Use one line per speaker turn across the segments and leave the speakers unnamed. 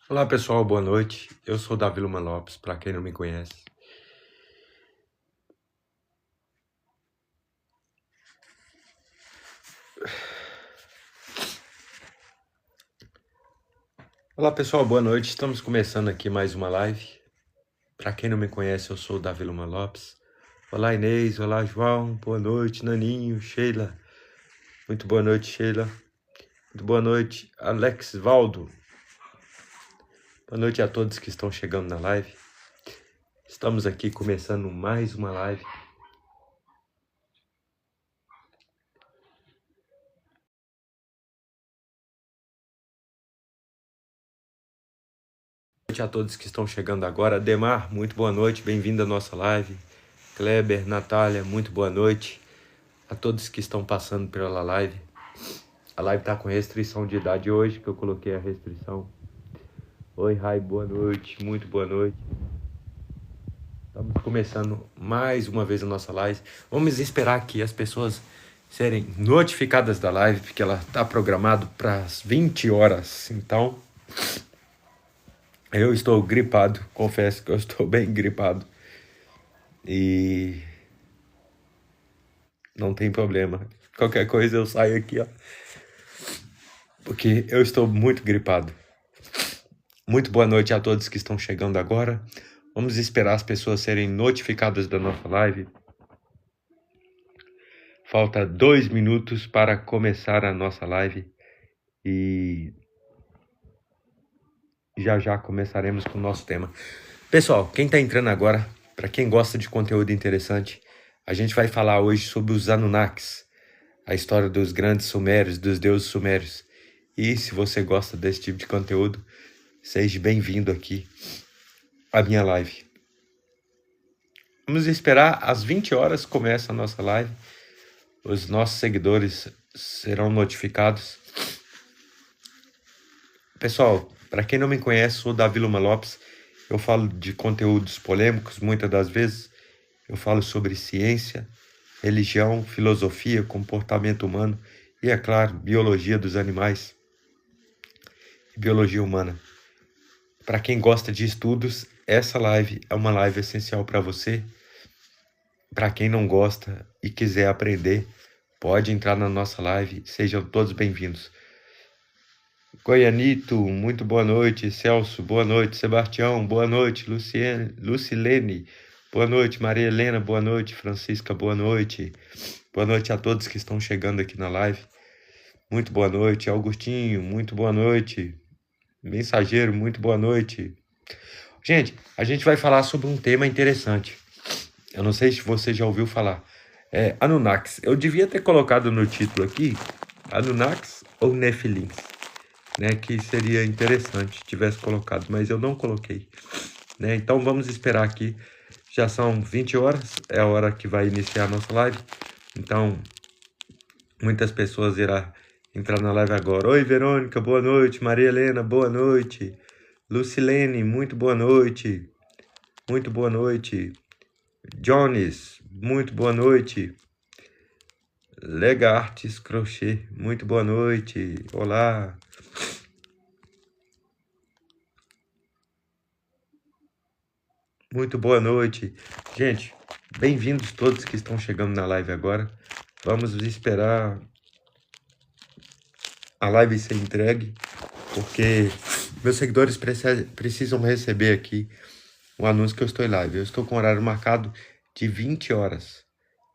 Olá pessoal, boa noite. Eu sou Davi Luma Lopes, para quem não me conhece. Olá pessoal, boa noite. Estamos começando aqui mais uma live. Para quem não me conhece, eu sou Davi Luma Lopes. Olá Inês, olá João, boa noite Naninho, Sheila. Muito boa noite Sheila. Muito boa noite Alex Valdo. Boa noite a todos que estão chegando na live. Estamos aqui começando mais uma live. Boa noite a todos que estão chegando agora. Demar, muito boa noite, bem-vindo à nossa live. Kleber, Natália, muito boa noite a todos que estão passando pela live. A live está com restrição de idade hoje, que eu coloquei a restrição. Oi, Rai, boa noite, muito boa noite. Estamos começando mais uma vez a nossa live. Vamos esperar aqui as pessoas serem notificadas da live, porque ela está programada para as 20 horas. Então, eu estou gripado, confesso que eu estou bem gripado. E não tem problema. Qualquer coisa eu saio aqui, ó. Porque eu estou muito gripado. Muito boa noite a todos que estão chegando agora. Vamos esperar as pessoas serem notificadas da nossa live. Falta 2 minutos para começar a nossa live. E já começaremos com o nosso tema. Pessoal, quem está entrando agora, para quem gosta de conteúdo interessante, a gente vai falar hoje sobre os Anunnakis, a história dos grandes sumérios, dos deuses sumérios. E se você gosta desse tipo de conteúdo, seja bem-vindo aqui à minha live. Vamos esperar, às 20 horas começa a nossa live. Os nossos seguidores serão notificados. Pessoal, para quem não me conhece, sou Davi Luma Lopes. Eu falo de conteúdos polêmicos, muitas das vezes. Eu falo sobre ciência, religião, filosofia, comportamento humano e, é claro, biologia dos animais e biologia humana. Para quem gosta de estudos, essa live é uma live essencial para você. Para quem não gosta e quiser aprender, pode entrar na nossa live. Sejam todos bem-vindos. Goianito, muito boa noite. Celso, boa noite. Sebastião, boa noite. Lucilene, boa noite. Maria Helena, boa noite. Francisca, boa noite. Boa noite a todos que estão chegando aqui na live. Muito boa noite. Augustinho, muito boa noite. Mensageiro, muito boa noite. Gente, a gente vai falar sobre um tema interessante. Eu não sei se você já ouviu falar. Anunnakis. Eu devia ter colocado no título aqui Anunnakis ou Nephilims, né? Que seria interessante se tivesse colocado, mas eu não coloquei, né? Então vamos esperar aqui. Já são 20 horas, é a hora que vai iniciar a nossa live. Então, muitas pessoas irão entrar na live agora. Oi, Verônica, boa noite. Maria Helena, boa noite. Lucilene, muito boa noite. Muito boa noite. Jones, muito boa noite. Legartes Crochê, muito boa noite. Olá. Muito boa noite. Gente, bem-vindos todos que estão chegando na live agora. Vamos esperar a live ser entregue, porque meus seguidores precisam receber aqui o anúncio que eu estou em live. Eu estou com horário marcado de 20 horas.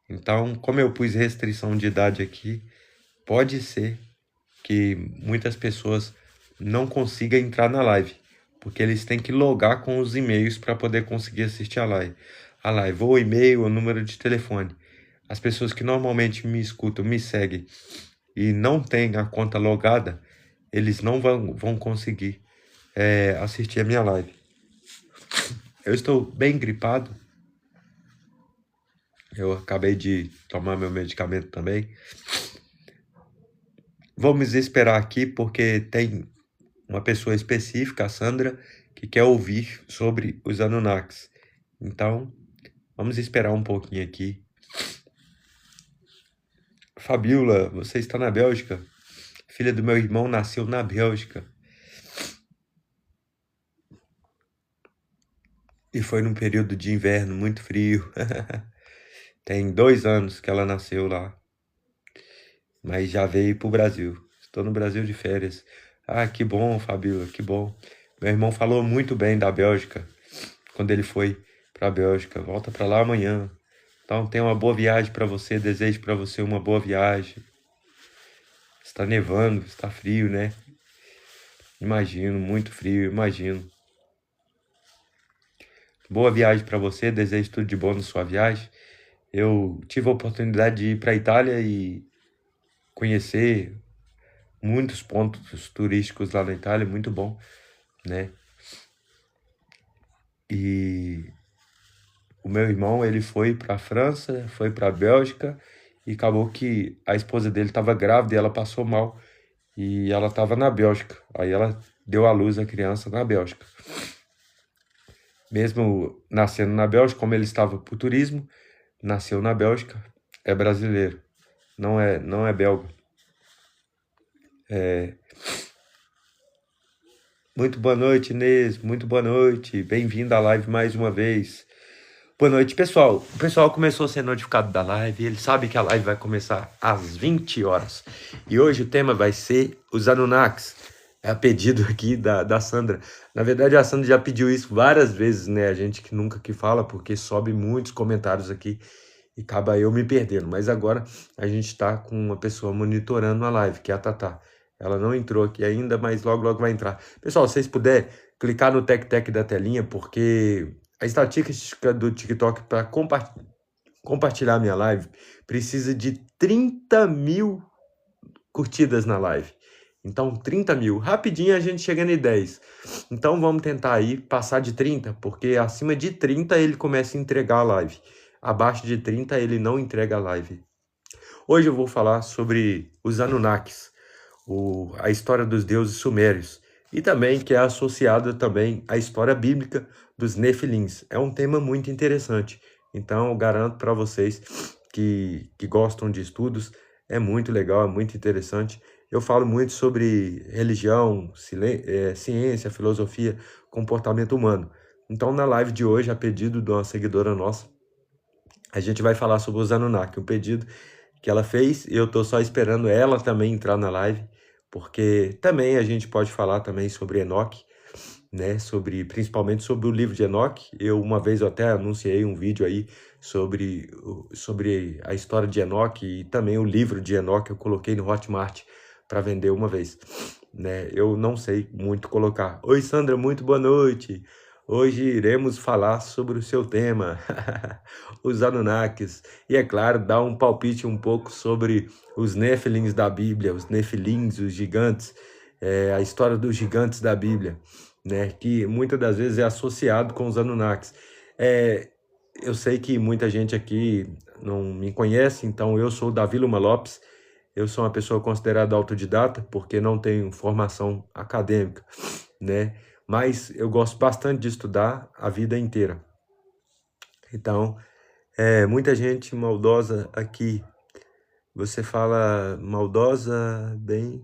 Então, como eu pus restrição de idade aqui, pode ser que muitas pessoas não consigam entrar na live, porque eles têm que logar com os e-mails para poder conseguir assistir a live. Ou e-mail ou número de telefone. As pessoas que normalmente me escutam, me seguem e não têm a conta logada, eles não vão conseguir assistir a minha live. Eu estou bem gripado. Eu acabei de tomar meu medicamento também. Vamos esperar aqui porque tem uma pessoa específica, a Sandra, que quer ouvir sobre os Anunnakis. Então, vamos esperar um pouquinho aqui. Fabiola, você está na Bélgica? Filha do meu irmão nasceu na Bélgica. E foi num período de inverno muito frio. Tem 2 anos que ela nasceu lá, mas já veio pro Brasil. Estou no Brasil de férias. Ah, que bom, Fabíola, que bom. Meu irmão falou muito bem da Bélgica quando ele foi pra Bélgica. Volta pra lá amanhã. Então, tenha uma boa viagem para você. Desejo para você uma boa viagem. Está nevando, está frio, né? Imagino, muito frio, imagino. Boa viagem para você. Desejo tudo de bom na sua viagem. Eu tive a oportunidade de ir para a Itália e conhecer muitos pontos turísticos lá na Itália, muito bom, né? E o meu irmão, ele foi para a França, foi para a Bélgica e acabou que a esposa dele estava grávida e ela passou mal e ela estava na Bélgica. Aí ela deu à luz a criança na Bélgica. Mesmo nascendo na Bélgica, como ele estava por turismo, nasceu na Bélgica, é brasileiro, não é belga. Muito boa noite, Inês. Muito boa noite. Bem-vindo à live mais uma vez. Boa noite, pessoal. O pessoal começou a ser notificado da live. Ele sabe que a live vai começar às 20 horas. E hoje o tema vai ser os Anunnakis. É a pedido aqui da Sandra. Na verdade, a Sandra já pediu isso várias vezes, né? A gente que nunca que fala, porque sobe muitos comentários aqui e acaba eu me perdendo. Mas agora a gente está com uma pessoa monitorando a live, que é a Tatá. Ela não entrou aqui ainda, mas logo, logo vai entrar. Pessoal, se vocês puderem, clicar no tec-tec da telinha, porque a estatística do TikTok para compartilhar minha live precisa de 30 mil curtidas na live. Então, 30 mil. Rapidinho a gente chega em 10. Então, vamos tentar aí passar de 30, porque acima de 30 ele começa a entregar a live. Abaixo de 30 ele não entrega a live. Hoje eu vou falar sobre os Anunnakis, a história dos deuses sumérios, e também que é associada também à história bíblica dos Nefilins. É um tema muito interessante, então eu garanto para vocês que gostam de estudos, é muito legal, é muito interessante. Eu falo muito sobre religião, ciência, filosofia, comportamento humano. Então na live de hoje, a pedido de uma seguidora nossa, a gente vai falar sobre os Anunnaki, um pedido que ela fez, e eu tô só esperando ela também entrar na live, porque também a gente pode falar também sobre Enoque, né, principalmente sobre o livro de Enoque. Uma vez eu até anunciei um vídeo aí sobre a história de Enoque e também o livro de Enoque eu coloquei no Hotmart para vender uma vez, né? Eu não sei muito colocar. Oi, Sandra, muito boa noite. Hoje iremos falar sobre o seu tema, os Anunnakis, e é claro, dar um palpite um pouco sobre os Nefilins da Bíblia, os Nefilins, os gigantes, a história dos gigantes da Bíblia, né, que muitas das vezes é associado com os Anunnakis. Eu sei que muita gente aqui não me conhece, então eu sou Davi Luma Lopes, eu sou uma pessoa considerada autodidata, porque não tenho formação acadêmica, né, mas eu gosto bastante de estudar a vida inteira. Então, muita gente maldosa aqui. Você fala maldosa, bem...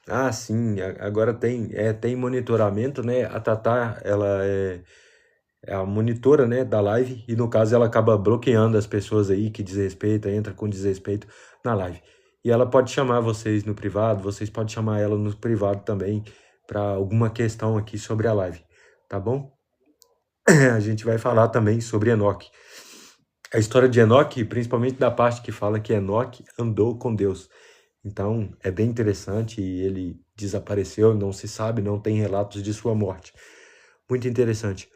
Ah, sim, agora tem monitoramento, né? A Tatá, ela é a monitora, né, da live, e no caso ela acaba bloqueando as pessoas aí que desrespeita, entra com desrespeito na live. E ela pode chamar vocês no privado, vocês podem chamar ela no privado também para alguma questão aqui sobre a live, tá bom? A gente vai falar também sobre Enoque. A história de Enoque, principalmente da parte que fala que Enoque andou com Deus. Então, é bem interessante, e ele desapareceu, não se sabe, não tem relatos de sua morte. Muito interessante.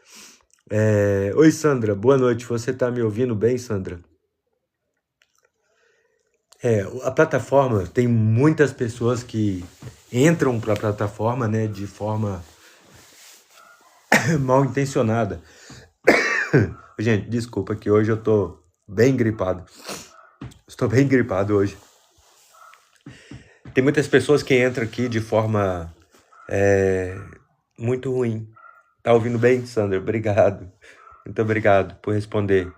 Oi, Sandra, boa noite. Você está me ouvindo bem, Sandra? A plataforma, tem muitas pessoas que entram para a plataforma, né, de forma mal intencionada. Gente, desculpa que hoje eu tô bem gripado. Estou bem gripado hoje. Tem muitas pessoas que entram aqui de forma muito ruim. Tá ouvindo bem, Sandra? Obrigado. Muito obrigado por responder.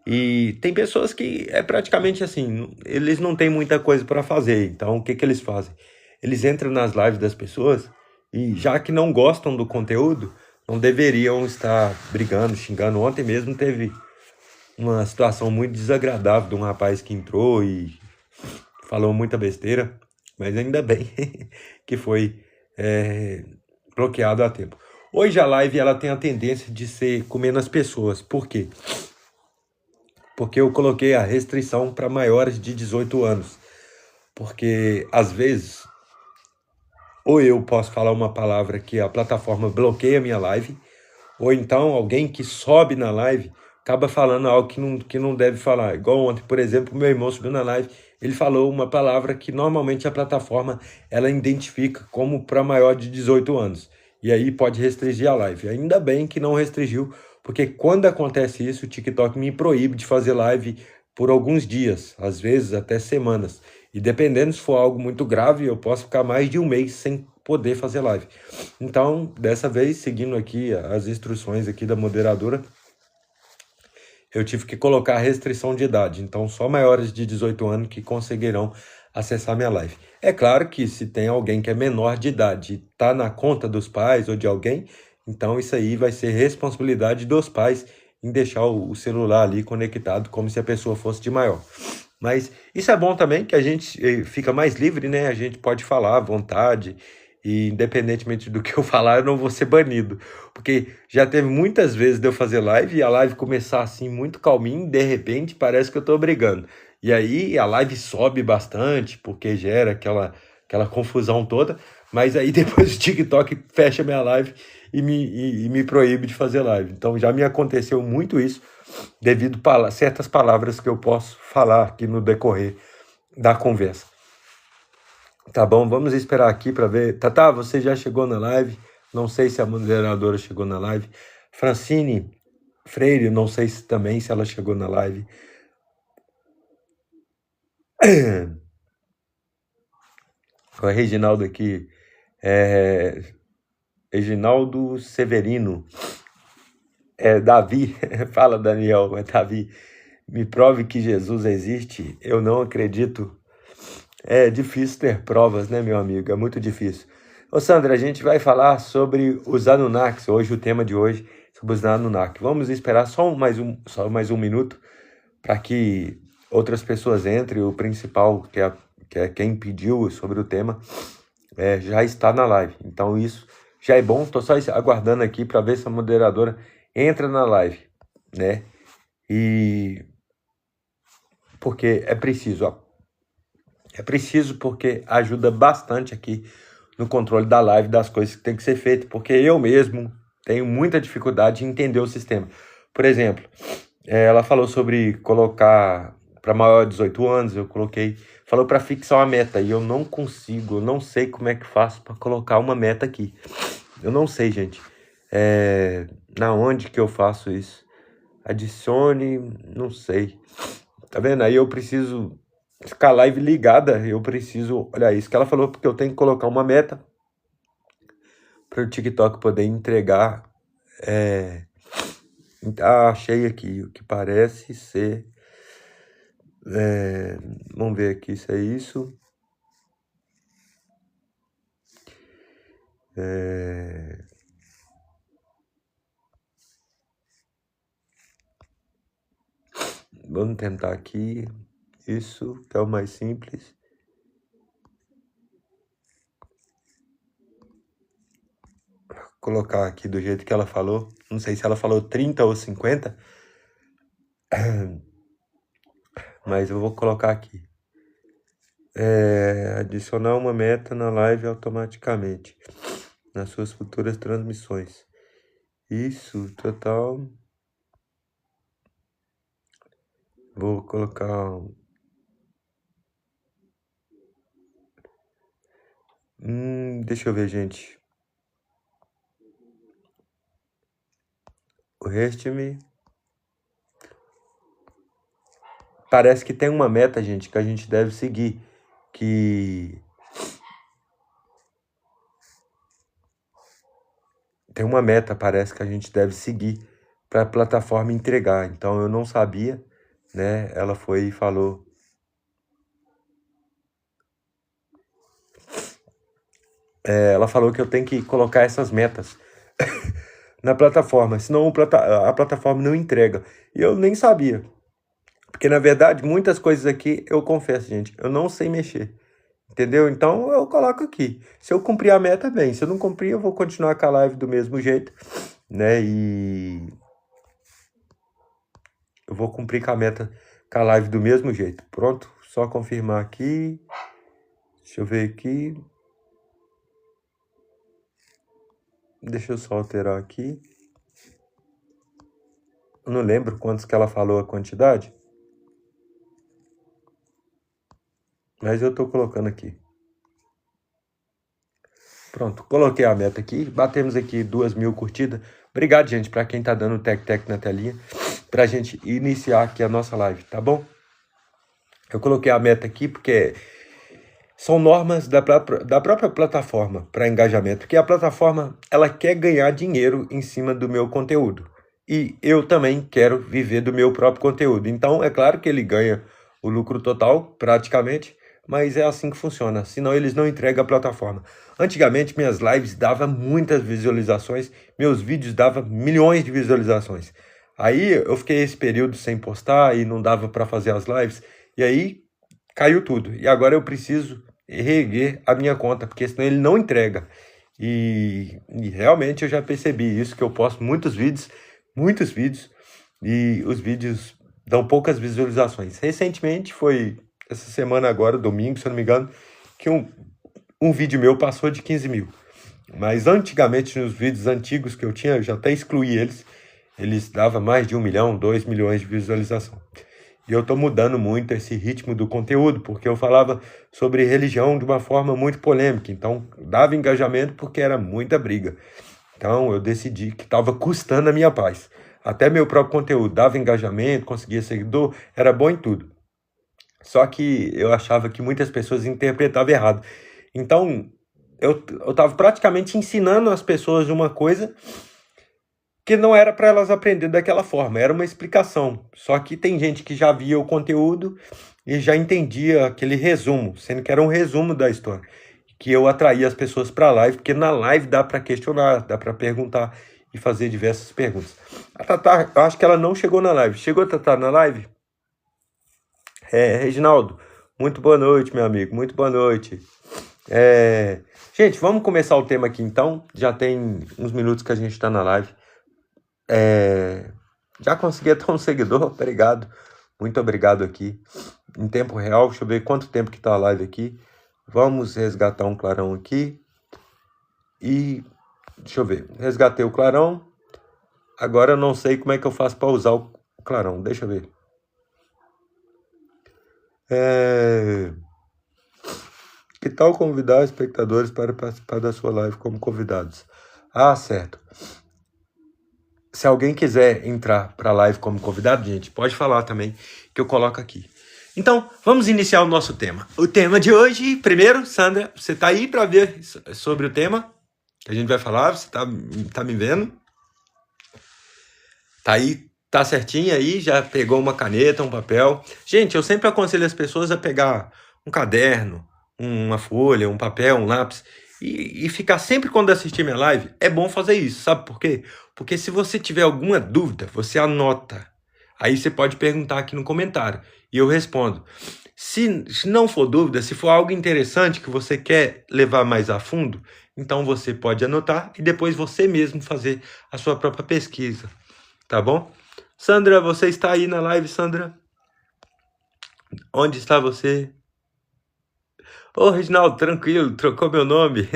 E tem pessoas que é praticamente assim, eles não têm muita coisa para fazer. Então, o que que eles fazem? Eles entram nas lives das pessoas e, já que não gostam do conteúdo, não deveriam estar brigando, xingando. Ontem mesmo teve uma situação muito desagradável de um rapaz que entrou e falou muita besteira, mas ainda bem que foi bloqueado a tempo. Hoje a live ela tem a tendência de ser comendo as pessoas. Por quê? Porque eu coloquei a restrição para maiores de 18 anos. Porque às vezes, ou eu posso falar uma palavra que a plataforma bloqueia a minha live, ou então alguém que sobe na live acaba falando algo que não deve falar. Igual ontem, por exemplo, meu irmão subiu na live, ele falou uma palavra que normalmente a plataforma ela identifica como para maior de 18 anos. E aí pode restringir a live. Ainda bem que não restringiu, porque quando acontece isso, o TikTok me proíbe de fazer live por alguns dias, às vezes até semanas. E dependendo se for algo muito grave, eu posso ficar mais de um mês sem poder fazer live. Então, dessa vez, seguindo aqui as instruções aqui da moderadora, eu tive que colocar a restrição de idade. Então, só maiores de 18 anos que conseguirão acessar minha live. É claro que se tem alguém que é menor de idade e está na conta dos pais ou de alguém, então isso aí vai ser responsabilidade dos pais em deixar o celular ali conectado como se a pessoa fosse de maior. Mas isso é bom também, que a gente fica mais livre, né? A gente pode falar à vontade e independentemente do que eu falar, eu não vou ser banido. Porque já teve muitas vezes de eu fazer live e a live começar assim muito calminho, e de repente parece que eu tô brigando. E aí a live sobe bastante, porque gera aquela confusão toda, mas aí depois o TikTok fecha minha live e me proíbe de fazer live. Então já me aconteceu muito isso, devido a certas palavras que eu posso falar aqui no decorrer da conversa. Tá bom, vamos esperar aqui para ver. Tatá, você já chegou na live? Não sei se a moderadora chegou na live. Francine Freire, não sei se também se ela chegou na live. O Reginaldo aqui. Reginaldo Severino. Davi, fala Daniel, é Davi. Me prove que Jesus existe. Eu não acredito. É difícil ter provas, né, meu amigo? É muito difícil. Ô, Sandra, a gente vai falar sobre os Anunnakis. Hoje, o tema de hoje é sobre os Anunnakis. Vamos esperar só mais um minuto para que outras pessoas entrem. O principal, que é quem pediu sobre o tema, já está na live. Então, isso já é bom. Estou só aguardando aqui para ver se a moderadora entra na live, né? E porque é preciso, ó. É preciso porque ajuda bastante aqui no controle da live, das coisas que tem que ser feito, porque eu mesmo tenho muita dificuldade em entender o sistema. Por exemplo, ela falou sobre colocar para maior de 18 anos, eu coloquei, falou para fixar uma meta, e eu não consigo, eu não sei como é que faço para colocar uma meta aqui. Eu não sei, gente. Na onde que eu faço isso? Adicione, não sei. Tá vendo? Aí eu preciso ficar live ligada, eu preciso olhar isso que ela falou, porque eu tenho que colocar uma meta para o TikTok poder entregar. Achei aqui o que parece ser. Vamos ver aqui se é isso. Vamos tentar aqui. Isso que é o mais simples. Vou colocar aqui do jeito que ela falou. Não sei se ela falou 30 ou 50. Mas eu vou colocar aqui. Adicionar uma meta na live automaticamente nas suas futuras transmissões. Isso, total. Vou colocar. Deixa eu ver, gente. O Rest-me. Parece que tem uma meta, gente, que a gente deve seguir. Que tem uma meta, parece que a gente deve seguir para a plataforma entregar. Então eu não sabia, né? Ela foi e falou. Ela falou que eu tenho que colocar essas metas na plataforma, senão a plataforma não entrega. E eu nem sabia. Porque, na verdade, muitas coisas aqui, eu confesso, gente, eu não sei mexer. Entendeu? Então, eu coloco aqui. Se eu cumprir a meta, bem. Se eu não cumprir, eu vou continuar com a live do mesmo jeito, né? E eu vou cumprir com a meta, com a live do mesmo jeito. Pronto, só confirmar aqui. Deixa eu ver aqui. Deixa eu só alterar aqui. Eu não lembro quantos que ela falou a quantidade. Mas eu tô colocando aqui. Pronto, coloquei a meta aqui. Batemos aqui 2.000 curtidas. Obrigado, gente, para quem tá dando tec-tec na telinha. Pra gente iniciar aqui a nossa live, tá bom? Eu coloquei a meta aqui porque são normas da própria plataforma para engajamento. Porque a plataforma, ela quer ganhar dinheiro em cima do meu conteúdo. E eu também quero viver do meu próprio conteúdo. Então, é claro que ele ganha o lucro total, praticamente, mas é assim que funciona. Senão, eles não entregam a plataforma. Antigamente, minhas lives davam muitas visualizações, meus vídeos davam milhões de visualizações. Aí, eu fiquei esse período sem postar e não dava para fazer as lives. E aí, caiu tudo. E agora eu preciso reerguer a minha conta, porque senão ele não entrega. E realmente eu já percebi isso, que eu posto muitos vídeos, e os vídeos dão poucas visualizações. Recentemente, foi essa semana agora, domingo, se eu não me engano, que um vídeo meu passou de 15 mil. Mas antigamente, nos vídeos antigos que eu tinha, eu já até excluí eles davam mais de 1 milhão, 2 milhões de visualização. E eu tô mudando muito esse ritmo do conteúdo, porque eu falava sobre religião de uma forma muito polêmica. Então, dava engajamento porque era muita briga. Então, eu decidi que estava custando a minha paz. Até meu próprio conteúdo dava engajamento, conseguia seguidor, era bom em tudo. Só que eu achava que muitas pessoas interpretavam errado. Então, eu estava praticamente ensinando as pessoas uma coisa que não era para elas aprenderem daquela forma, era uma explicação. Só que tem gente que já via o conteúdo e já entendia aquele resumo, sendo que era um resumo da história. Que eu atraía as pessoas para a live, porque na live dá para questionar, dá para perguntar e fazer diversas perguntas. A Tatá, eu acho que ela não chegou na live. Chegou, Tatá, na live? Reginaldo, muito boa noite, meu amigo, muito boa noite. Gente, vamos começar o tema aqui então. Já tem uns minutos que a gente está na live. Já consegui até um seguidor, obrigado. Muito obrigado aqui. Em tempo real, deixa eu ver quanto tempo que tá a live aqui. Vamos resgatar um clarão aqui. E, deixa eu ver, resgatei o clarão. Agora eu não sei como é que eu faço para usar o clarão, deixa eu ver. Que tal convidar espectadores para participar da sua live como convidados? Ah, certo. Se alguém quiser entrar para a live como convidado, gente, pode falar também, que eu coloco aqui. Então, vamos iniciar o nosso tema. O tema de hoje, primeiro, Sandra, você está aí para ver sobre o tema que a gente vai falar? Você tá me vendo? Tá aí, tá certinho aí? Já pegou uma caneta, um papel? Gente, eu sempre aconselho as pessoas a pegar um caderno, uma folha, um papel, um lápis e ficar sempre quando assistir minha live. É bom fazer isso, sabe por quê? Porque se você tiver alguma dúvida, você anota. Aí você pode perguntar aqui no comentário e eu respondo. Se não for dúvida, se for algo interessante que você quer levar mais a fundo, então você pode anotar e depois você mesmo fazer a sua própria pesquisa, tá bom? Sandra, você está aí na live, Sandra? Onde está você? Ô, Reginaldo, tranquilo, trocou meu nome,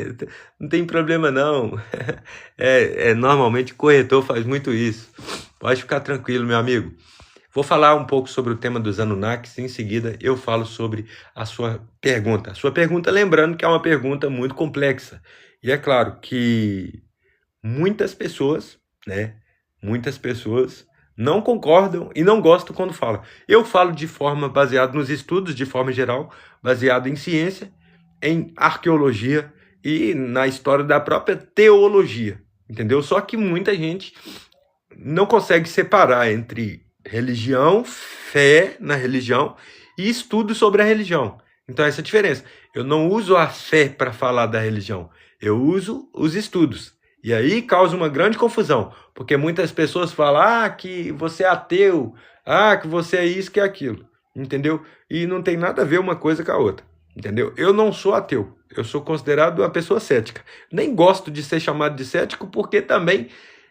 não tem problema não. Normalmente corretor faz muito isso. Pode ficar tranquilo, meu amigo. Vou falar um pouco sobre o tema dos Anunnakis, em seguida eu falo sobre a sua pergunta. A sua pergunta, lembrando que é uma pergunta muito complexa. E é claro que muitas pessoas, não concordam e não gostam quando falam. Eu falo de forma baseada nos estudos, de forma geral, baseado em ciência, em arqueologia e na história da própria teologia, entendeu? Só que muita gente não consegue separar entre religião, fé na religião e estudo sobre a religião. Então essa é a diferença. Eu não uso a fé para falar da religião, eu uso os estudos. E aí causa uma grande confusão, porque muitas pessoas falam, que você é ateu, que você é isso, que é aquilo, entendeu? E não tem nada a ver uma coisa com a outra, entendeu? Eu não sou ateu, eu sou considerado uma pessoa cética. Nem gosto de ser chamado de cético, porque também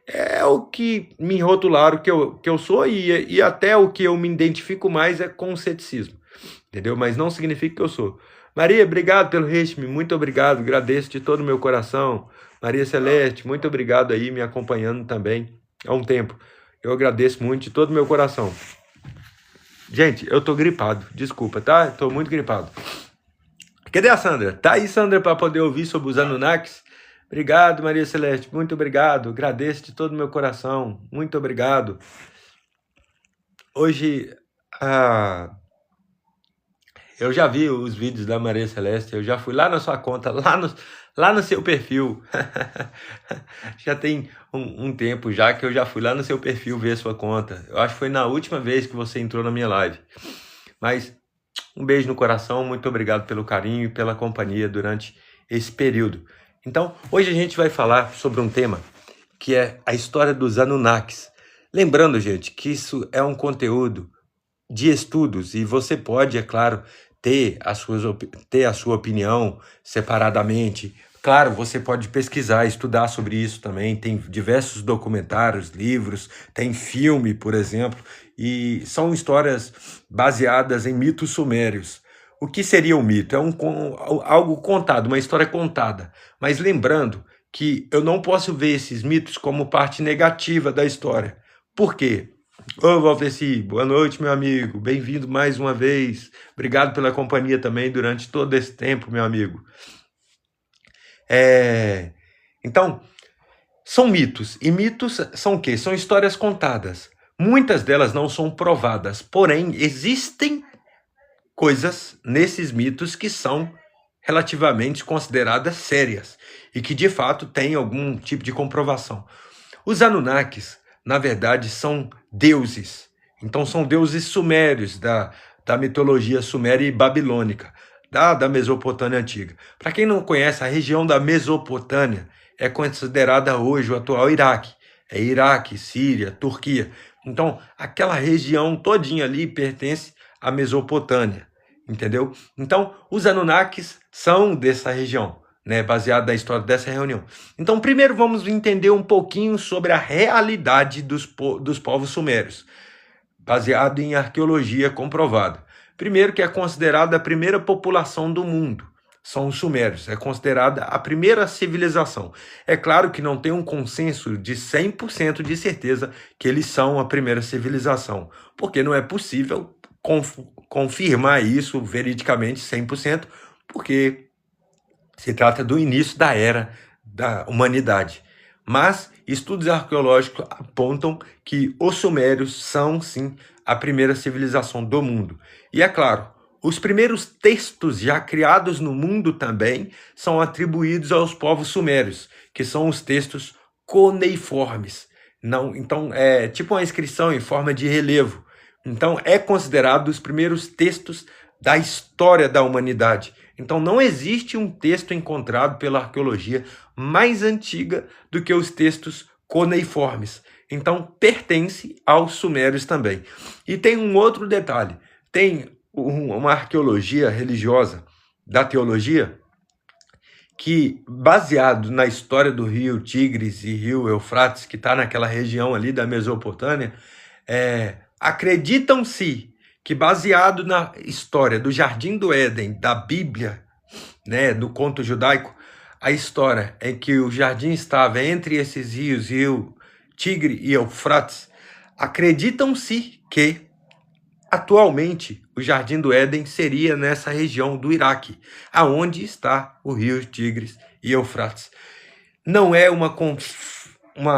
é o que me rotularam que eu sou, e até o que eu me identifico mais é com o ceticismo, entendeu? Mas não significa que eu sou. Maria, obrigado pelo ritmo, muito obrigado, agradeço de todo o meu coração. Maria Celeste, muito obrigado aí, me acompanhando também há um tempo. Eu agradeço muito de todo o meu coração. Gente, eu tô gripado, desculpa, tá? Tô muito gripado. Cadê a Sandra? Tá aí, Sandra, para poder ouvir sobre os Anunnakis? Obrigado, Maria Celeste, muito obrigado. Agradeço de todo o meu coração, muito obrigado. Hoje, eu já vi os vídeos da Maria Celeste, eu já fui lá na sua conta, lá no seu perfil. Já tem um tempo já que eu já fui lá no seu perfil ver a sua conta. Eu acho que foi na última vez que você entrou na minha live. Mas um beijo no coração, muito obrigado pelo carinho e pela companhia durante esse período. Então, hoje a gente vai falar sobre um tema que é a história dos Anunnakis. Lembrando, gente, que isso é um conteúdo de estudos e você pode, é claro, ter a sua opinião separadamente. Claro, você pode pesquisar, estudar sobre isso também. Tem diversos documentários, livros, tem filme, por exemplo, e são histórias baseadas em mitos sumérios. O que seria um mito? É algo contado, uma história contada. Mas lembrando que eu não posso ver esses mitos como parte negativa da história. Por quê? Ô, Valteci, boa noite, meu amigo. Bem-vindo mais uma vez. Obrigado pela companhia também durante todo esse tempo, meu amigo. Então, são mitos. E mitos são o quê? São histórias contadas. Muitas delas não são provadas. Porém, existem coisas nesses mitos que são relativamente consideradas sérias e que, de fato, têm algum tipo de comprovação. Os Anunnakis, na verdade, são deuses. Então, são deuses sumérios da mitologia suméria e babilônica, da Mesopotâmia antiga. Para quem não conhece, a região da Mesopotâmia é considerada hoje o atual Iraque. É Iraque, Síria, Turquia. Então, aquela região todinha ali pertence à Mesopotâmia, entendeu? Então, os Anunnakis são dessa região, né, baseado na história dessa reunião. Então, primeiro vamos entender um pouquinho sobre a realidade dos povos sumérios, baseado em arqueologia comprovada. Primeiro, que é considerada a primeira população do mundo, são os sumérios, é considerada a primeira civilização. É claro que não tem um consenso de 100% de certeza que eles são a primeira civilização, porque não é possível confirmar isso veridicamente 100%, porque se trata do início da era da humanidade. Mas estudos arqueológicos apontam que os sumérios são, sim, a primeira civilização do mundo. E é claro, os primeiros textos já criados no mundo também são atribuídos aos povos sumérios, que são os textos cuneiformes. Então, é tipo uma inscrição em forma de relevo. Então, é considerado os primeiros textos da história da humanidade. Então, não existe um texto encontrado pela arqueologia mais antiga do que os textos cuneiformes. Então, pertence aos sumérios também. E tem um outro detalhe. Tem uma arqueologia religiosa da teologia que, baseado na história do rio Tigres e rio Eufrates, que está naquela região ali da Mesopotâmia, acreditam-se que, baseado na história do Jardim do Éden, da Bíblia, né, do conto judaico, a história é que o jardim estava entre esses rios, rio Tigre e Eufrates. Acreditam-se que, atualmente, o Jardim do Éden seria nessa região do Iraque, aonde está o rio Tigres e Eufrates. Não é uma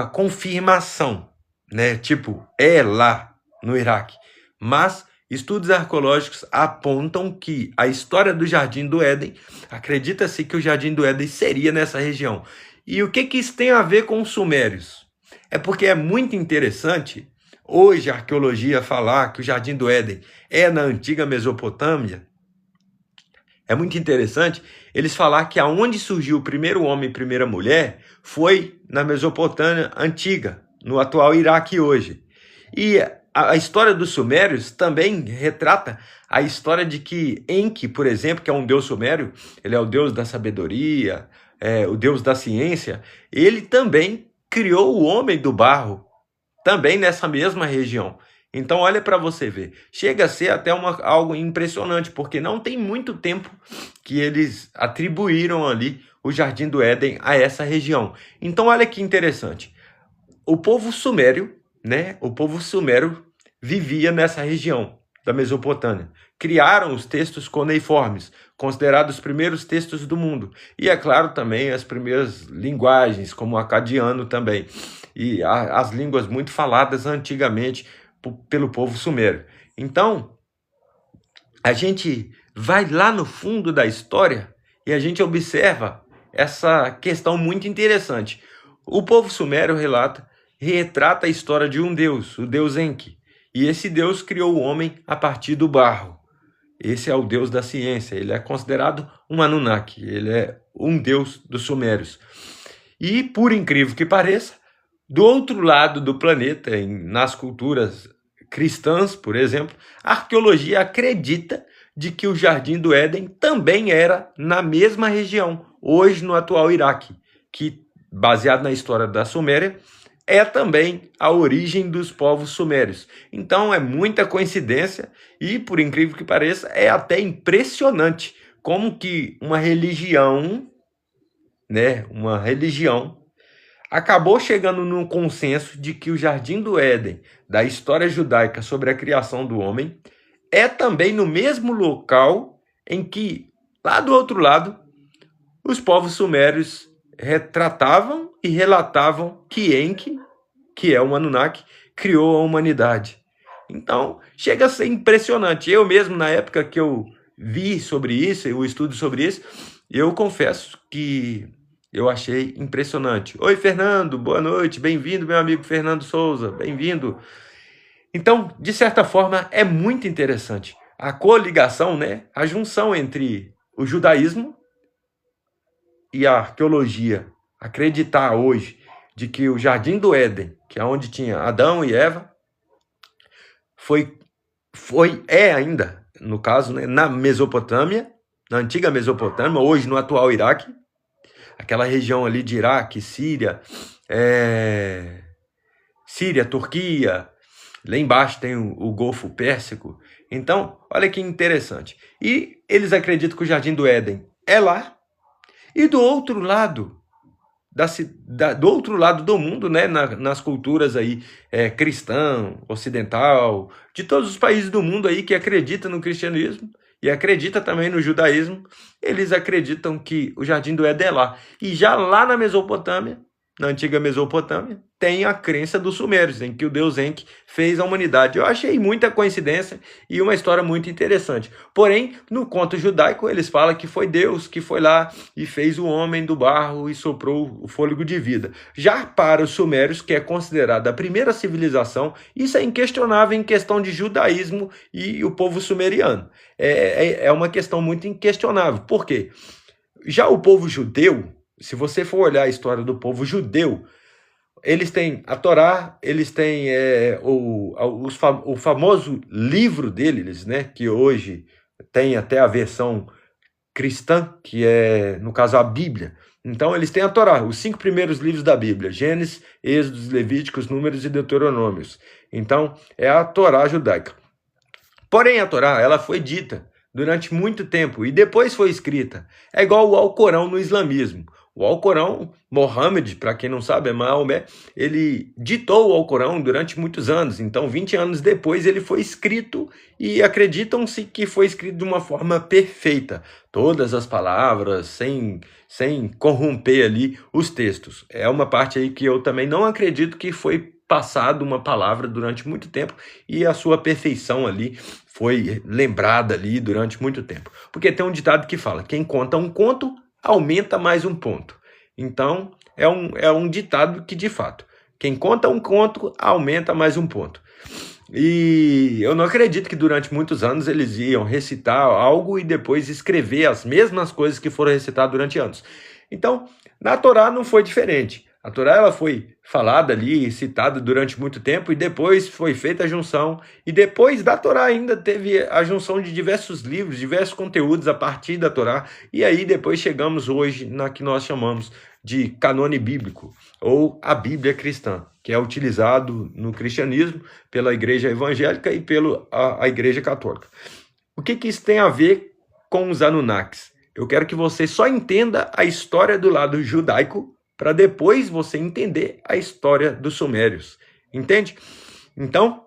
confirmação, né? Tipo, é lá no Iraque, mas estudos arqueológicos apontam que a história do Jardim do Éden, acredita-se que o Jardim do Éden seria nessa região. E o que isso tem a ver com os sumérios? É porque é muito interessante hoje a arqueologia falar que o Jardim do Éden é na antiga Mesopotâmia, é muito interessante eles falar que aonde surgiu o primeiro homem e primeira mulher foi na Mesopotâmia antiga, no atual Iraque hoje. E a história dos sumérios também retrata a história de que Enki, por exemplo, que é um deus sumério, ele é o deus da sabedoria, o deus da ciência, ele também criou o homem do barro, também nessa mesma região. Então olha para você ver, chega a ser até algo impressionante, porque não tem muito tempo que eles atribuíram ali o Jardim do Éden a essa região. Então olha que interessante, o povo sumério, né? O povo sumério vivia nessa região da Mesopotâmia. Criaram os textos cuneiformes, considerados os primeiros textos do mundo. E, é claro, também as primeiras linguagens, como o acadiano também. E as línguas muito faladas antigamente pelo povo sumério. Então, a gente vai lá no fundo da história e a gente observa essa questão muito interessante. O povo sumério retrata a história de um deus, o deus Enki. E esse deus criou o homem a partir do barro. Esse é o deus da ciência, ele é considerado um Anunnaki, ele é um deus dos sumérios. E, por incrível que pareça, do outro lado do planeta, nas culturas cristãs, por exemplo, a arqueologia acredita de que o Jardim do Éden também era na mesma região, hoje no atual Iraque, que, baseado na história da Suméria, é também a origem dos povos sumérios. Então é muita coincidência e, por incrível que pareça, é até impressionante como que uma religião, né, acabou chegando num consenso de que o Jardim do Éden, da história judaica sobre a criação do homem, é também no mesmo local em que, lá do outro lado, os povos sumérios retratavam e relatavam que Enki, que é o Anunnaki, criou a humanidade. Então, chega a ser impressionante. Eu mesmo, na época que eu vi sobre isso, o estudo sobre isso, eu confesso que eu achei impressionante. Oi, Fernando, boa noite, bem-vindo, meu amigo Fernando Souza, bem-vindo. Então, de certa forma, é muito interessante a coligação, né? A junção entre o judaísmo e a arqueologia, acreditar hoje de que o Jardim do Éden, que é onde tinha Adão e Eva, é ainda, no caso, né, na Mesopotâmia, na antiga Mesopotâmia, hoje no atual Iraque, aquela região ali de Iraque, Síria, Turquia, lá embaixo tem o Golfo Pérsico. Então, olha que interessante. E eles acreditam que o Jardim do Éden é lá, e do outro lado, do outro lado do mundo, né, nas culturas aí cristã, ocidental, de todos os países do mundo aí que acreditam no cristianismo e acredita também no judaísmo, eles acreditam que o Jardim do Éden é lá. E já lá na Mesopotâmia, na antiga Mesopotâmia, tem a crença dos sumérios, em que o deus Enki fez a humanidade. Eu achei muita coincidência e uma história muito interessante. Porém, no conto judaico, eles falam que foi Deus que foi lá e fez o homem do barro e soprou o fôlego de vida. Já para os sumérios, que é considerada a primeira civilização, isso é inquestionável em questão de judaísmo e o povo sumeriano. É uma questão muito inquestionável. Por quê? Já o povo judeu, se você for olhar a história do povo judeu, eles têm a Torá, eles têm o famoso livro deles, né, que hoje tem até a versão cristã, que é, no caso, a Bíblia. Então, eles têm a Torá, os 5 primeiros livros da Bíblia, Gênesis, Êxodos, Levíticos, Números e Deuteronômios. Então, é a Torá judaica. Porém, a Torá, ela foi dita durante muito tempo e depois foi escrita. É igual o Alcorão no islamismo. O Alcorão, Mohammed, para quem não sabe, é Maomé, ele ditou o Alcorão durante muitos anos. Então, 20 anos depois, ele foi escrito e acreditam-se que foi escrito de uma forma perfeita. Todas as palavras, sem corromper ali os textos. É uma parte aí que eu também não acredito que foi passado uma palavra durante muito tempo e a sua perfeição ali foi lembrada ali durante muito tempo. Porque tem um ditado que fala, quem conta um conto, aumenta mais um ponto. Então, é um ditado que, de fato, quem conta um conto, aumenta mais um ponto. E eu não acredito que durante muitos anos eles iam recitar algo e depois escrever as mesmas coisas que foram recitadas durante anos. Então, na Torá não foi diferente. A Torá ela foi falada ali, citada durante muito tempo e depois foi feita a junção. E depois da Torá ainda teve a junção de diversos livros, diversos conteúdos a partir da Torá. E aí depois chegamos hoje na que nós chamamos de canone bíblico, ou a Bíblia cristã, que é utilizado no cristianismo pela igreja evangélica e pela igreja católica. O que isso tem a ver com os Anunnakis? Eu quero que você só entenda a história do lado judaico para depois você entender a história dos sumérios. Entende? Então,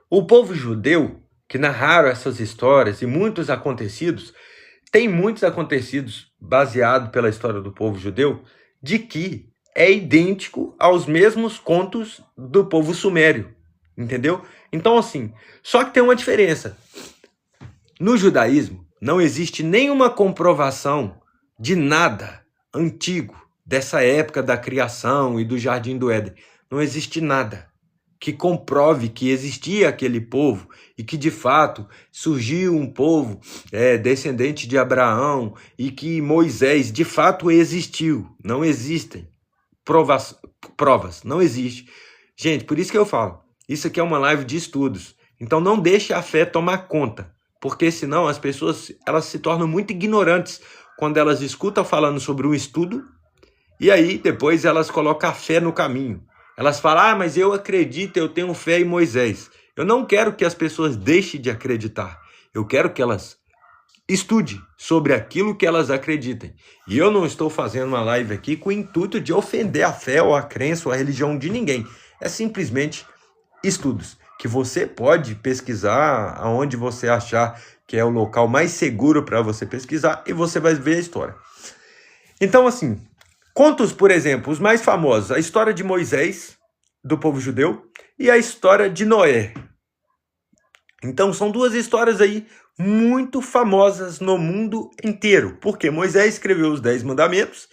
o povo judeu que narraram essas histórias e muitos acontecidos, tem muitos acontecidos baseados pela história do povo judeu de que é idêntico aos mesmos contos do povo sumério, entendeu? Então, assim, só que tem uma diferença. No judaísmo, não existe nenhuma comprovação de nada antigo dessa época da criação e do Jardim do Éden. Não existe nada que comprove que existia aquele povo e que, de fato, surgiu um povo descendente de Abraão e que Moisés, de fato, existiu. Não existem provas, não existe. Gente, por isso que eu falo, isso aqui é uma live de estudos. Então não deixe a fé tomar conta, porque senão as pessoas elas se tornam muito ignorantes quando elas escutam falando sobre um estudo e aí depois elas colocam a fé no caminho. Elas falam, mas eu acredito, eu tenho fé em Moisés. Eu não quero que as pessoas deixem de acreditar. Eu quero que elas estudem sobre aquilo que elas acreditem. E eu não estou fazendo uma live aqui com o intuito de ofender a fé ou a crença ou a religião de ninguém. É simplesmente estudos que você pode pesquisar aonde você achar que é o local mais seguro para você pesquisar e você vai ver a história. Então, assim, contos, por exemplo, os mais famosos, a história de Moisés, do povo judeu, e a história de Noé. Então, são duas histórias aí muito famosas no mundo inteiro, porque Moisés escreveu os 10 mandamentos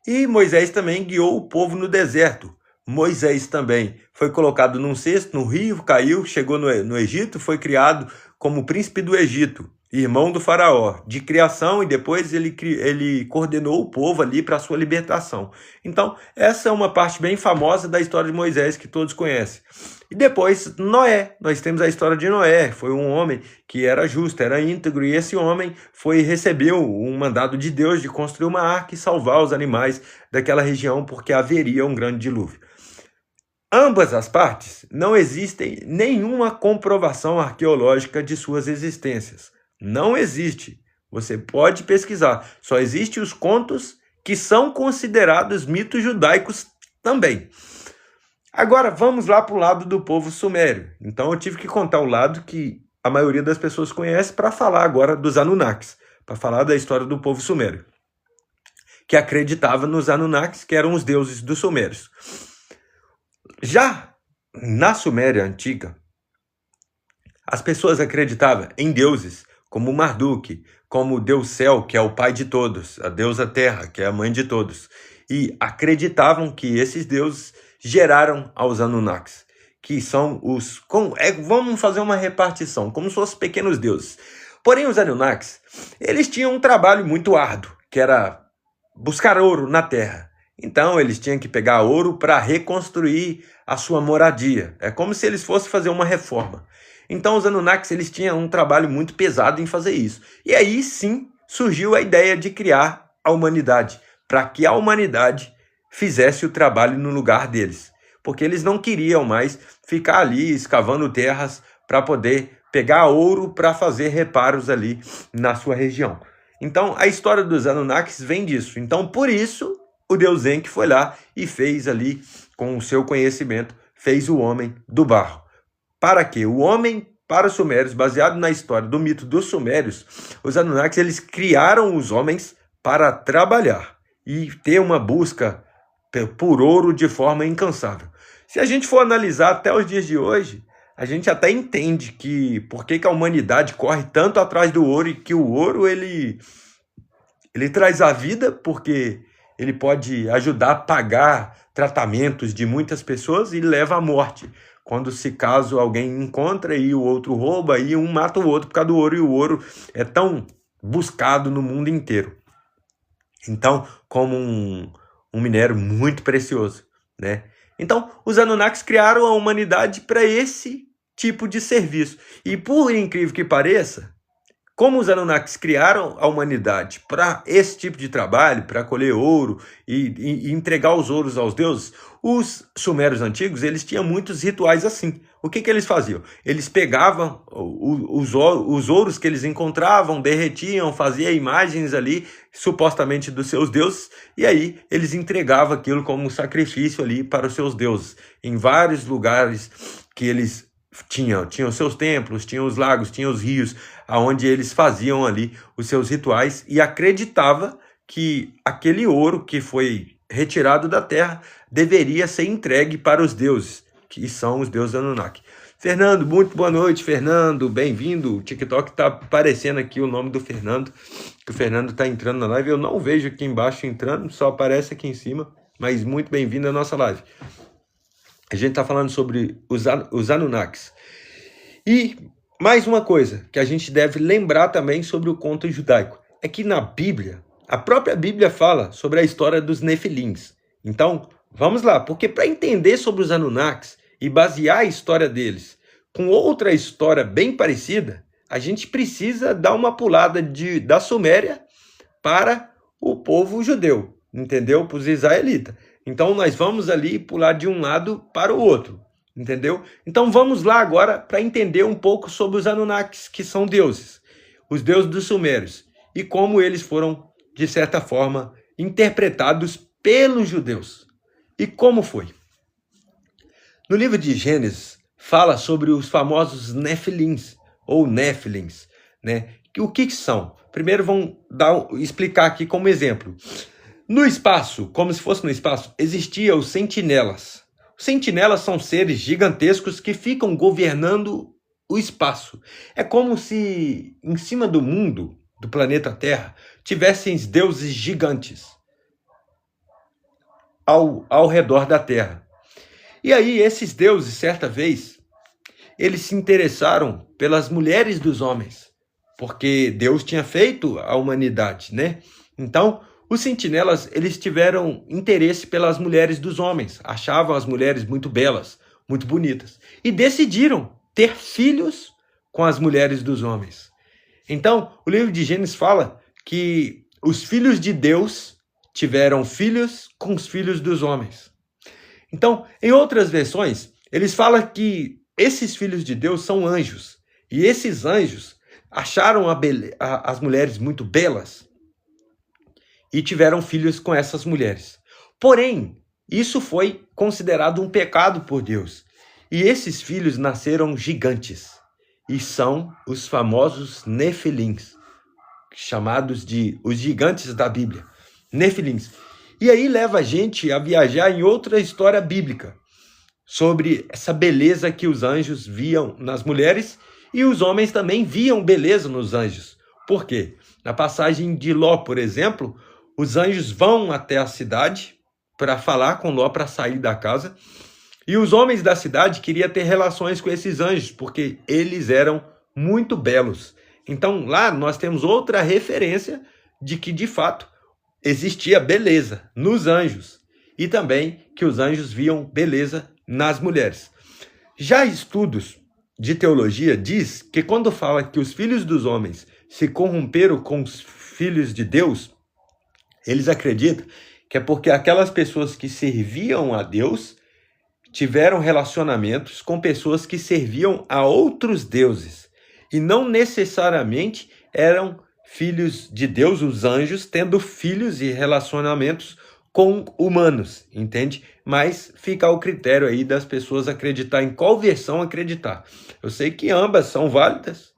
e Moisés também guiou o povo no deserto. Moisés também foi colocado num cesto, no rio, caiu, chegou no Egito, foi criado como príncipe do Egito, irmão do faraó, de criação, e depois ele coordenou o povo ali para a sua libertação. Então, essa é uma parte bem famosa da história de Moisés, que todos conhecem. E depois, Noé. Nós temos a história de Noé. Foi um homem que era justo, era íntegro, e esse homem recebeu um mandado de Deus de construir uma arca e salvar os animais daquela região, porque haveria um grande dilúvio. Ambas as partes não existem nenhuma comprovação arqueológica de suas existências. Não existe. Você pode pesquisar. Só existem os contos que são considerados mitos judaicos também. Agora, vamos lá para o lado do povo sumério. Então, eu tive que contar o lado que a maioria das pessoas conhece para falar agora dos Anunnakis, para falar da história do povo sumério, que acreditava nos Anunnakis, que eram os deuses dos sumérios. Já na Suméria antiga, as pessoas acreditavam em deuses como Marduk, como o Deus Céu, que é o pai de todos, a deusa Terra, que é a mãe de todos, e acreditavam que esses deuses geraram aos Anunnakis, que são os... vamos fazer uma repartição, como se fossem pequenos deuses. Porém, os Anunnakis, eles tinham um trabalho muito árduo, que era buscar ouro na Terra. Então, eles tinham que pegar ouro para reconstruir a sua moradia. É como se eles fossem fazer uma reforma. Então, os Anunnakis, eles tinham um trabalho muito pesado em fazer isso. E aí, sim, surgiu a ideia de criar a humanidade, para que a humanidade fizesse o trabalho no lugar deles. Porque eles não queriam mais ficar ali escavando terras para poder pegar ouro para fazer reparos ali na sua região. Então, a história dos Anunnakis vem disso. Então, por isso, o deus Enki foi lá e fez ali, com o seu conhecimento, fez o homem do barro. Para quê? O homem, para os sumérios, baseado na história do mito dos sumérios, os Anunnakis, eles criaram os homens para trabalhar e ter uma busca por ouro de forma incansável. Se a gente for analisar até os dias de hoje, a gente até entende que por que a humanidade corre tanto atrás do ouro e que o ouro ele traz a vida, porque ele pode ajudar a pagar tratamentos de muitas pessoas e leva à morte. Quando se caso alguém encontra e o outro rouba, e um mata o outro por causa do ouro, e o ouro é tão buscado no mundo inteiro. Então, como um minério muito precioso, né? Então, os Anunnakis criaram a humanidade para esse tipo de serviço. E por incrível que pareça, como os Anunnakis criaram a humanidade para esse tipo de trabalho, para colher ouro e entregar os ouros aos deuses, os sumérios antigos, eles tinham muitos rituais assim. O que eles faziam? Eles pegavam os ouros que eles encontravam, derretiam, faziam imagens ali, supostamente dos seus deuses, e aí eles entregavam aquilo como um sacrifício ali para os seus deuses. Em vários lugares que eles tinham seus templos, tinham os lagos, tinham os rios, aonde eles faziam ali os seus rituais e acreditava que aquele ouro que foi retirado da terra deveria ser entregue para os deuses, que são os deuses Anunnaki. Fernando, muito boa noite, Fernando, bem-vindo. O TikTok está aparecendo aqui o nome do Fernando, que o Fernando está entrando na live. Eu não vejo aqui embaixo entrando, só aparece aqui em cima, mas muito bem-vindo à nossa live. A gente está falando sobre os Anunnakis. E mais uma coisa que a gente deve lembrar também sobre o conto judaico é que na Bíblia, a própria Bíblia fala sobre a história dos Nefilins. Então, vamos lá, porque para entender sobre os Anunnakis e basear a história deles com outra história bem parecida, a gente precisa dar uma pulada da Suméria para o povo judeu, entendeu? Para os israelitas. Então, nós vamos ali pular de um lado para o outro, entendeu? Então, vamos lá agora para entender um pouco sobre os Anunnakis, que são deuses, os deuses dos sumérios, e como eles foram, de certa forma, interpretados pelos judeus. E como foi? No livro de Gênesis, fala sobre os famosos Nefilins, ou Nefilins, né? O que são? Primeiro, vamos explicar aqui como exemplo. No espaço, como se fosse no espaço, existiam os sentinelas. Os sentinelas são seres gigantescos que ficam governando o espaço. É como se em cima do mundo, do planeta Terra, tivessem deuses gigantes ao redor da Terra. E aí, esses deuses, certa vez, eles se interessaram pelas mulheres dos homens, porque Deus tinha feito a humanidade, né? Então, os sentinelas, eles tiveram interesse pelas mulheres dos homens, achavam as mulheres muito belas, muito bonitas, e decidiram ter filhos com as mulheres dos homens. Então, o livro de Gênesis fala que os filhos de Deus tiveram filhos com os filhos dos homens. Então, em outras versões, eles falam que esses filhos de Deus são anjos, e esses anjos acharam as mulheres muito belas, e tiveram filhos com essas mulheres. Porém, isso foi considerado um pecado por Deus. E esses filhos nasceram gigantes. E são os famosos Nefilins, chamados de os gigantes da Bíblia. Nefilins. E aí leva a gente a viajar em outra história bíblica, sobre essa beleza que os anjos viam nas mulheres, e os homens também viam beleza nos anjos. Por quê? Na passagem de Ló, por exemplo, os anjos vão até a cidade para falar com Ló para sair da casa. E os homens da cidade queriam ter relações com esses anjos, porque eles eram muito belos. Então lá nós temos outra referência de que, de fato, existia beleza nos anjos. E também que os anjos viam beleza nas mulheres. Já estudos de teologia diz que quando fala que os filhos dos homens se corromperam com os filhos de Deus, eles acreditam que é porque aquelas pessoas que serviam a Deus tiveram relacionamentos com pessoas que serviam a outros deuses. E não necessariamente eram filhos de Deus, os anjos, tendo filhos e relacionamentos com humanos, entende? Mas fica ao critério aí das pessoas acreditar em qual versão acreditar. Eu sei que ambas são válidas,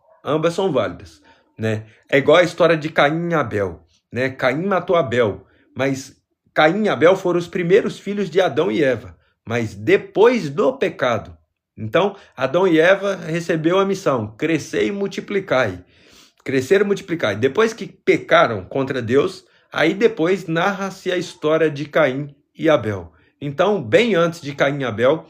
né? É igual a história de Caim e Abel, né? Caim matou Abel, mas Caim e Abel foram os primeiros filhos de Adão e Eva, mas depois do pecado. Então, Adão e Eva recebeu a missão, crescer e multiplicar. Crescer e multiplicar. Depois que pecaram contra Deus, aí depois narra-se a história de Caim e Abel. Então, bem antes de Caim e Abel,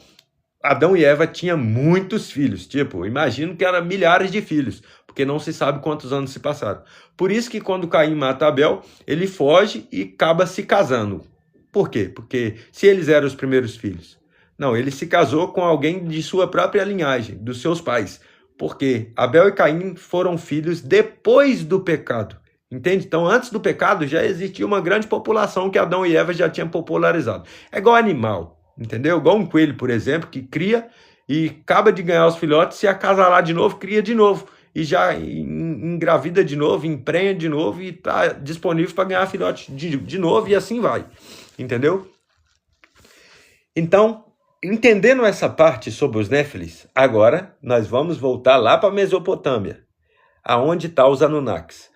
Adão e Eva tinham muitos filhos, tipo, imagino que eram milhares de filhos, porque não se sabe quantos anos se passaram. Por isso que quando Caim mata Abel, ele foge e acaba se casando. Por quê? Porque se eles eram os primeiros filhos. Não, ele se casou com alguém de sua própria linhagem, dos seus pais. Porque Abel e Caim foram filhos depois do pecado. Entende? Então, antes do pecado, já existia uma grande população que Adão e Eva já tinham popularizado. É igual animal, entendeu? Igual um coelho, por exemplo, que cria e acaba de ganhar os filhotes, se acasalar de novo, cria de novo. E já engravida de novo, emprenha de novo e está disponível para ganhar filhote de novo e assim vai. Entendeu? Então, entendendo essa parte sobre os Néfilis, agora nós vamos voltar lá para a Mesopotâmia, aonde estão os Anunnakis.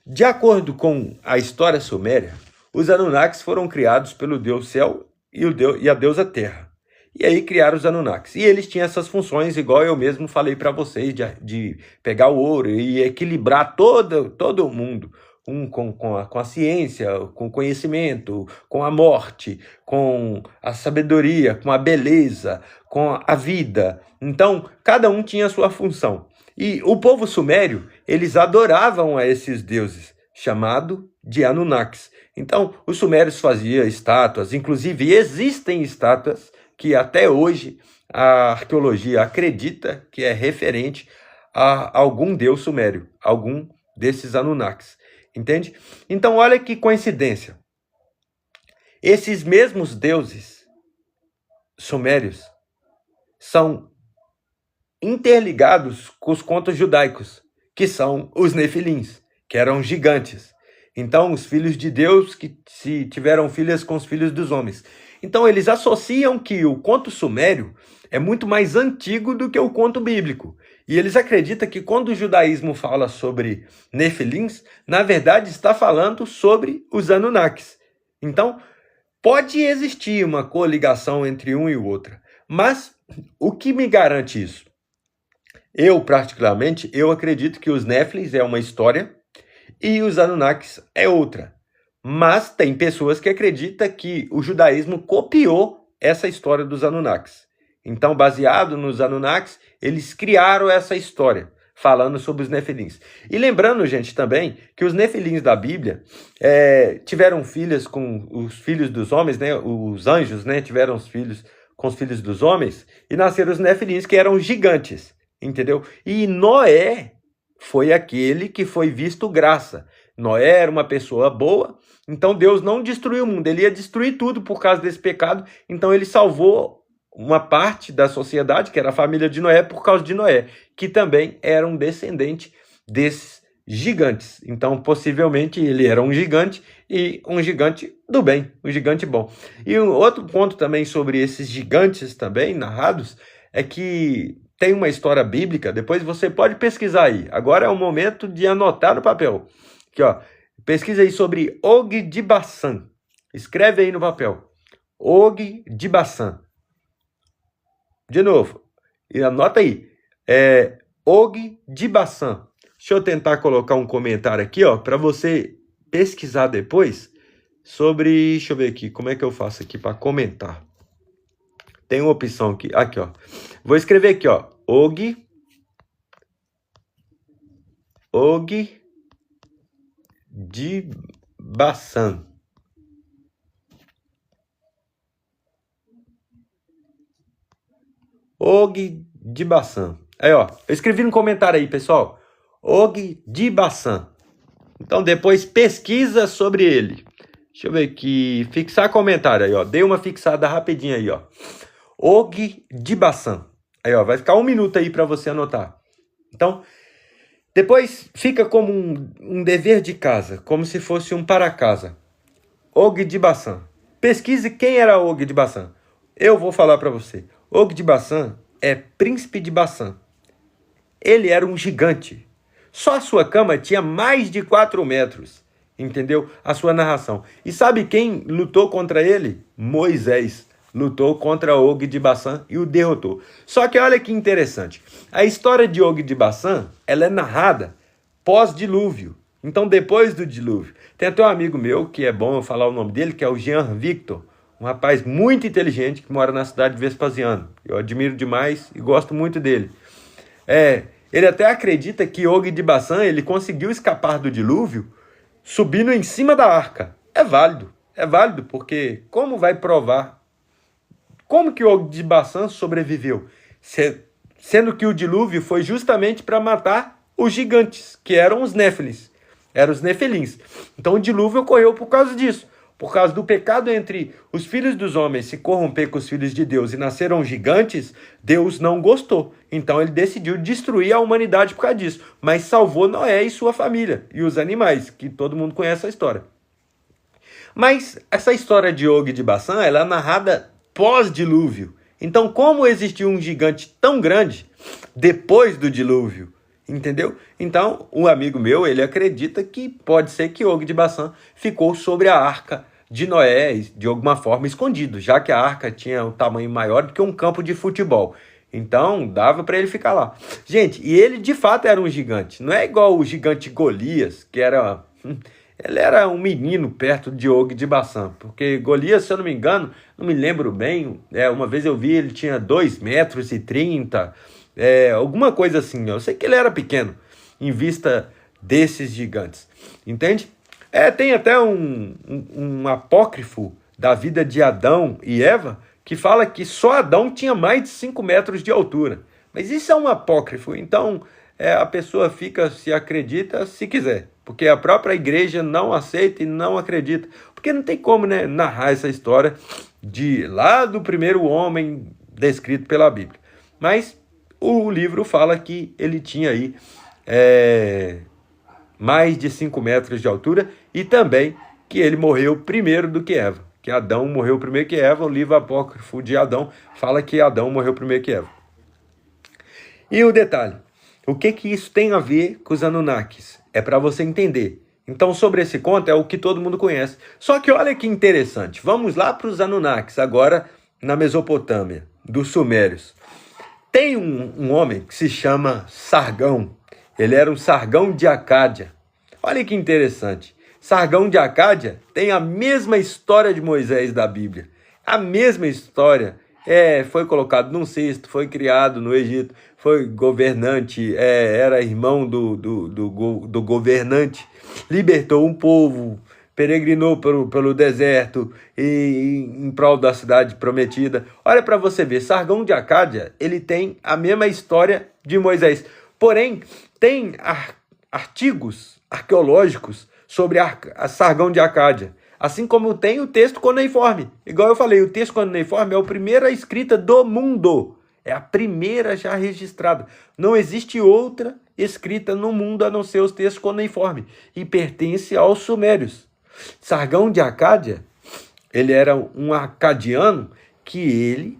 De acordo com a história suméria, os Anunnakis foram criados pelo Deus Céu e a deusa Terra. E aí criaram os Anunnakis. E eles tinham essas funções, igual eu mesmo falei para vocês, de pegar o ouro e equilibrar todo o mundo. Com a ciência, com o conhecimento, com a morte, com a sabedoria, com a beleza, com a vida. Então, cada um tinha a sua função. E o povo sumério, eles adoravam a esses deuses, chamado de Anunnakis. Então, os sumérios faziam estátuas, inclusive existem estátuas que até hoje a arqueologia acredita que é referente a algum deus sumério, algum desses Anunnakis. Entende? Então, olha que coincidência. Esses mesmos deuses sumérios são interligados com os contos judaicos, que são os Nefilins, que eram gigantes. Então, os filhos de Deus que se tiveram filhas com os filhos dos homens. Então, eles associam que o conto sumério é muito mais antigo do que o conto bíblico. E eles acreditam que quando o judaísmo fala sobre Nefilins, na verdade está falando sobre os Anunnakis. Então, pode existir uma coligação entre um e o outro. Mas o que me garante isso? Eu, particularmente, eu acredito que os Nefilins é uma história e os Anunnakis é outra. Mas tem pessoas que acreditam que o judaísmo copiou essa história dos Anunnakis. Então, baseado nos Anunnakis, eles criaram essa história, falando sobre os Nefilins. E lembrando, gente, também, que os Nefilins da Bíblia tiveram filhas com os filhos dos homens, né? Os anjos, né? Tiveram os filhos com os filhos dos homens, e nasceram os Nefilins, que eram gigantes, entendeu? E Noé foi aquele que foi visto graça. Noé era uma pessoa boa, então Deus não destruiu o mundo, ele ia destruir tudo por causa desse pecado, então ele salvou uma parte da sociedade, que era a família de Noé, por causa de Noé, que também era um descendente desses gigantes. Então, possivelmente, ele era um gigante e um gigante do bem, um gigante bom. E um outro ponto também sobre esses gigantes também narrados é que tem uma história bíblica, depois você pode pesquisar aí. Agora é o momento de anotar no papel. Aqui, ó, pesquisa aí sobre Og de Bassan. Escreve aí no papel. Og de Bassan. De novo, e anota aí, Og de Bassan. Deixa eu tentar colocar um comentário aqui, ó, para você pesquisar depois sobre, deixa eu ver aqui, como é que eu faço aqui para comentar. Tem uma opção aqui, ó. Vou escrever aqui, ó, Og de Bassan. Og de Bassan. Aí, ó, eu escrevi no comentário aí, pessoal. Og de Bassan. Então, depois pesquisa sobre ele. Deixa eu ver aqui. Fixar comentário aí, ó. Dei uma fixada rapidinho aí, ó. Og de Bassan. Aí, ó, vai ficar 1 minuto aí para você anotar. Então, depois fica como um dever de casa, como se fosse um para casa. Og de Bassan. Pesquise quem era Og de Bassan. Eu vou falar para você. Og de Bassan é príncipe de Bassan. Ele era um gigante. Só a sua cama tinha mais de 4 metros. Entendeu? A sua narração. E sabe quem lutou contra ele? Moisés lutou contra Og de Bassan e o derrotou. Só que olha que interessante. A história de Og de Bassan, ela é narrada pós-dilúvio. Então, depois do dilúvio. Tem até um amigo meu, que é bom eu falar o nome dele, que é o Jean Victor. um rapaz muito inteligente que mora na cidade de Vespasiano. Eu admiro demais e gosto muito dele. Ele até acredita que Og de Bassã ele conseguiu escapar do dilúvio subindo em cima da arca. É válido, porque como vai provar? Como que Og de Bassã sobreviveu? Sendo que o dilúvio foi justamente para matar os gigantes, que eram os Néfilins, eram os Nefelins. Então o dilúvio ocorreu por causa disso. Por causa do pecado entre os filhos dos homens se corromper com os filhos de Deus e nasceram gigantes, Deus não gostou. Então ele decidiu destruir a humanidade por causa disso. Mas salvou Noé e sua família, e os animais, que todo mundo conhece a história. Mas essa história de Og de Bassã, ela é narrada pós-dilúvio. Então como existiu um gigante tão grande depois do dilúvio? Entendeu? Então, um amigo meu, ele acredita que pode ser que Og de Bassã ficou sobre a arca de Noé, de alguma forma escondido, já que a arca tinha um tamanho maior do que um campo de futebol. Então, dava para ele ficar lá. Gente, e ele de fato era um gigante. Não é igual o gigante Golias, que era... Ele era um menino perto de Og de Bassã, porque Golias, se eu não me engano, não me lembro bem, uma vez eu vi, ele tinha 2,30 metros, alguma coisa assim. Eu sei que ele era pequeno, em vista desses gigantes, entende? Tem até um apócrifo da vida de Adão e Eva, que fala que só Adão tinha mais de 5 metros de altura. Mas isso é um apócrifo, então a pessoa fica, se acredita, se quiser. Porque a própria igreja não aceita e não acredita. Porque não tem como, né, narrar essa história de lá do primeiro homem descrito pela Bíblia. Mas o livro fala que ele tinha aí mais de 5 metros de altura e também que ele morreu primeiro do que Eva. Que Adão morreu primeiro que Eva. O livro apócrifo de Adão fala que Adão morreu primeiro que Eva. E o detalhe, o que isso tem a ver com os Anunnakis? É para você entender. Então, sobre esse conto, é o que todo mundo conhece. Só que olha que interessante. Vamos lá para os Anunnakis, agora na Mesopotâmia, dos Sumérios. Tem um homem que se chama Sargão. Ele era um Sargão de Acádia. Olha que interessante. Sargão de Acádia tem a mesma história de Moisés da Bíblia. A mesma história. Foi colocado num cesto, foi criado no Egito, foi governante, era irmão do governante, libertou um povo, peregrinou pelo deserto e em prol da cidade prometida. Olha para você ver, Sargão de Acádia, ele tem a mesma história de Moisés. Porém, tem artigos arqueológicos sobre a Sargão de Acádia. Assim como tem o texto cuneiforme. Igual eu falei, o texto cuneiforme é a primeira escrita do mundo. É a primeira já registrada. Não existe outra escrita no mundo a não ser os textos cuneiformes. E pertence aos sumérios. Sargão de Acádia, ele era um acadiano que ele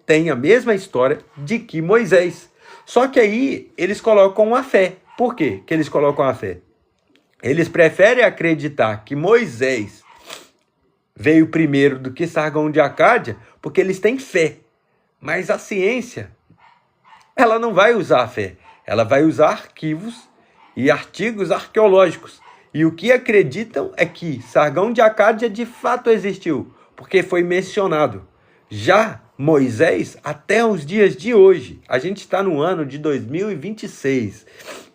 tem a mesma história de que Moisés. Só que aí eles colocam a fé. Por quê que eles colocam a fé? Eles preferem acreditar que Moisés veio primeiro do que Sargão de Acádia, porque eles têm fé. Mas a ciência, ela não vai usar a fé. Ela vai usar arquivos e artigos arqueológicos. E o que acreditam é que Sargão de Acádia de fato existiu, porque foi mencionado. Já Moisés, até os dias de hoje, a gente está no ano de 2026.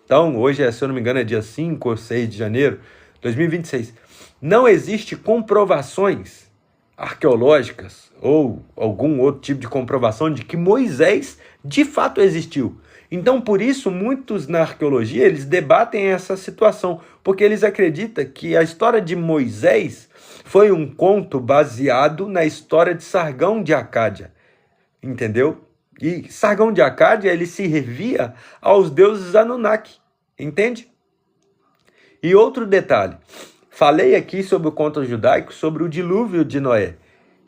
Então, hoje, se eu não me engano, é dia 5 ou 6 de janeiro de 2026. Não existe comprovações arqueológicas ou algum outro tipo de comprovação de que Moisés de fato existiu. Então, por isso, muitos na arqueologia, eles debatem essa situação, porque eles acreditam que a história de Moisés foi um conto baseado na história de Sargão de Acádia, entendeu? E Sargão de Acádia, ele se revia aos deuses Anunnaki, entende? E outro detalhe, falei aqui sobre o conto judaico, sobre o dilúvio de Noé.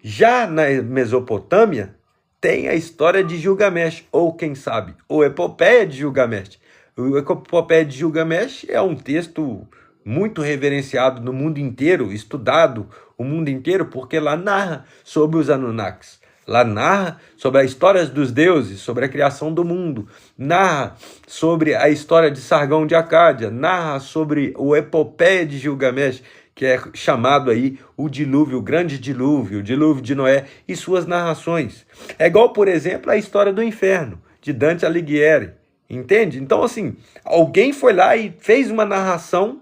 Já na Mesopotâmia, tem a história de Gilgamesh, ou quem sabe, ou Epopeia de Gilgamesh. O Epopeia de Gilgamesh é um texto muito reverenciado no mundo inteiro, estudado o mundo inteiro, porque lá narra sobre os Anunnakis. Lá narra sobre as histórias dos deuses, sobre a criação do mundo, narra sobre a história de Sargão de Acádia, narra sobre o Epopeia de Gilgamesh, que é chamado aí o dilúvio, o grande dilúvio, o dilúvio de Noé e suas narrações. É igual, por exemplo, a história do inferno, de Dante Alighieri, entende? Então, assim, alguém foi lá e fez uma narração,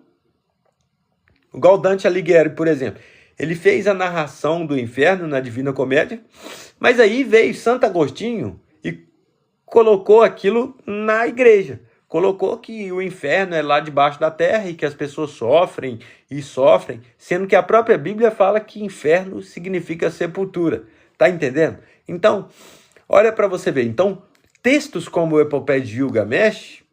igual Dante Alighieri, por exemplo. Ele fez a narração do inferno na Divina Comédia, mas aí veio Santo Agostinho e colocou aquilo na igreja. Colocou que o inferno é lá debaixo da terra e que as pessoas sofrem e sofrem, sendo que a própria Bíblia fala que inferno significa sepultura. Tá entendendo? Então, olha para você ver. Então, textos como o Epopeia de Gilgamesh,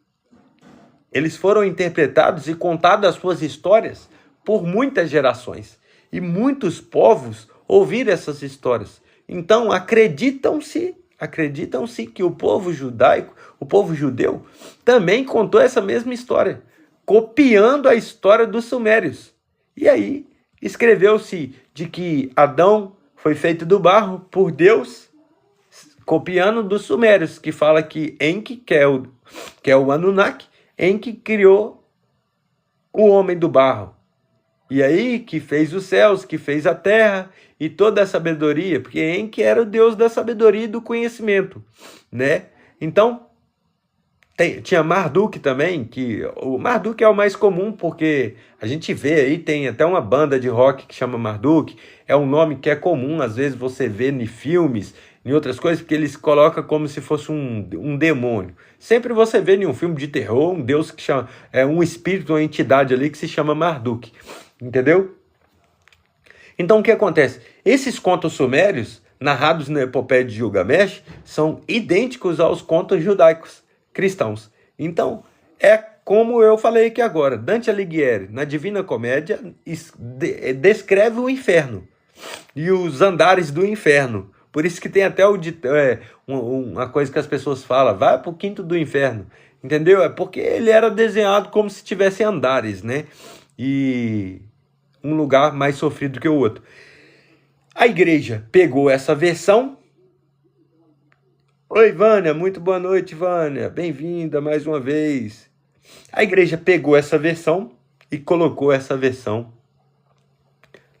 eles foram interpretados e contadas as suas histórias por muitas gerações. E muitos povos ouviram essas histórias. Então, acreditam-se que o povo judaico, o povo judeu, também contou essa mesma história, copiando a história dos sumérios. E aí, escreveu-se de que Adão foi feito do barro por Deus, copiando dos sumérios, que fala que Enki, que é o Anunnaki, Enki criou o homem do barro. E aí que fez os céus, que fez a terra e toda a sabedoria, porque Enki era o deus da sabedoria e do conhecimento, né? Então, tinha Marduk também, que o Marduk é o mais comum, porque a gente vê aí, tem até uma banda de rock que chama Marduk, é um nome que é comum, às vezes você vê em filmes, em outras coisas, porque eles colocam como se fosse um demônio. Sempre você vê em um filme de terror, um deus que chama, um espírito, uma entidade ali que se chama Marduk. Entendeu? Então o que acontece? Esses contos sumérios, narrados na Epopeia de Gilgamesh, são idênticos aos contos judaicos cristãos. Então, é como eu falei aqui agora, Dante Alighieri, na Divina Comédia, descreve o inferno e os andares do inferno. Por isso que tem até uma coisa que as pessoas falam, vai para o quinto do inferno, entendeu? É porque ele era desenhado como se tivesse andares, né? E um lugar mais sofrido que o outro. A igreja pegou essa versão. Oi, Vânia, muito boa noite, Vânia. Bem-vinda mais uma vez. A igreja pegou essa versão e colocou essa versão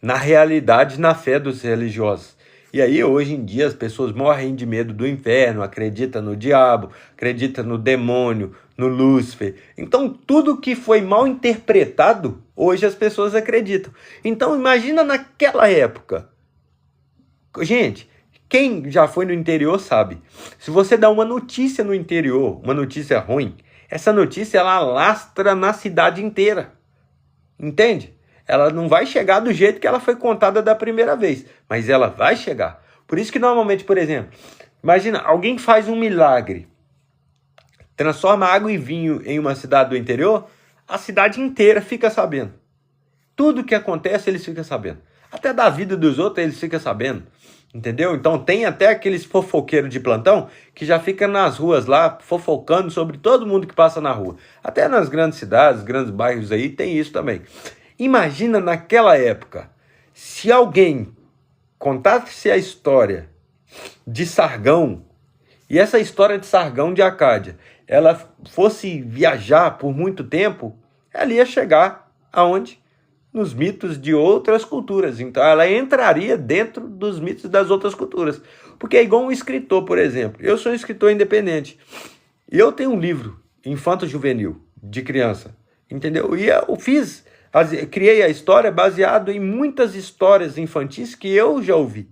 na realidade, na fé dos religiosos. E aí, hoje em dia, as pessoas morrem de medo do inferno, acreditam no diabo, acreditam no demônio, no Lúcifer. Então, tudo que foi mal interpretado, hoje as pessoas acreditam. Então, imagina naquela época. Gente, quem já foi no interior sabe. Se você dá uma notícia no interior, uma notícia ruim, essa notícia ela alastra na cidade inteira. Entende? Ela não vai chegar do jeito que ela foi contada da primeira vez, mas ela vai chegar. Por isso que normalmente, por exemplo, imagina, alguém faz um milagre, transforma água e vinho em uma cidade do interior, a cidade inteira fica sabendo. Tudo que acontece, eles ficam sabendo. Até da vida dos outros, eles ficam sabendo. Entendeu? Então tem até aqueles fofoqueiros de plantão que já ficam nas ruas lá, fofocando sobre todo mundo que passa na rua. Até nas grandes cidades, grandes bairros aí, tem isso também. Imagina naquela época, se alguém contasse a história de Sargão, e essa história de Sargão de Acádia, ela fosse viajar por muito tempo, ela ia chegar aonde? Nos mitos de outras culturas. Então ela entraria dentro dos mitos das outras culturas. Porque é igual um escritor, por exemplo. Eu sou um escritor independente. E eu tenho um livro, infanto-juvenil, de criança. Entendeu? E eu criei a história baseado em muitas histórias infantis que eu já ouvi.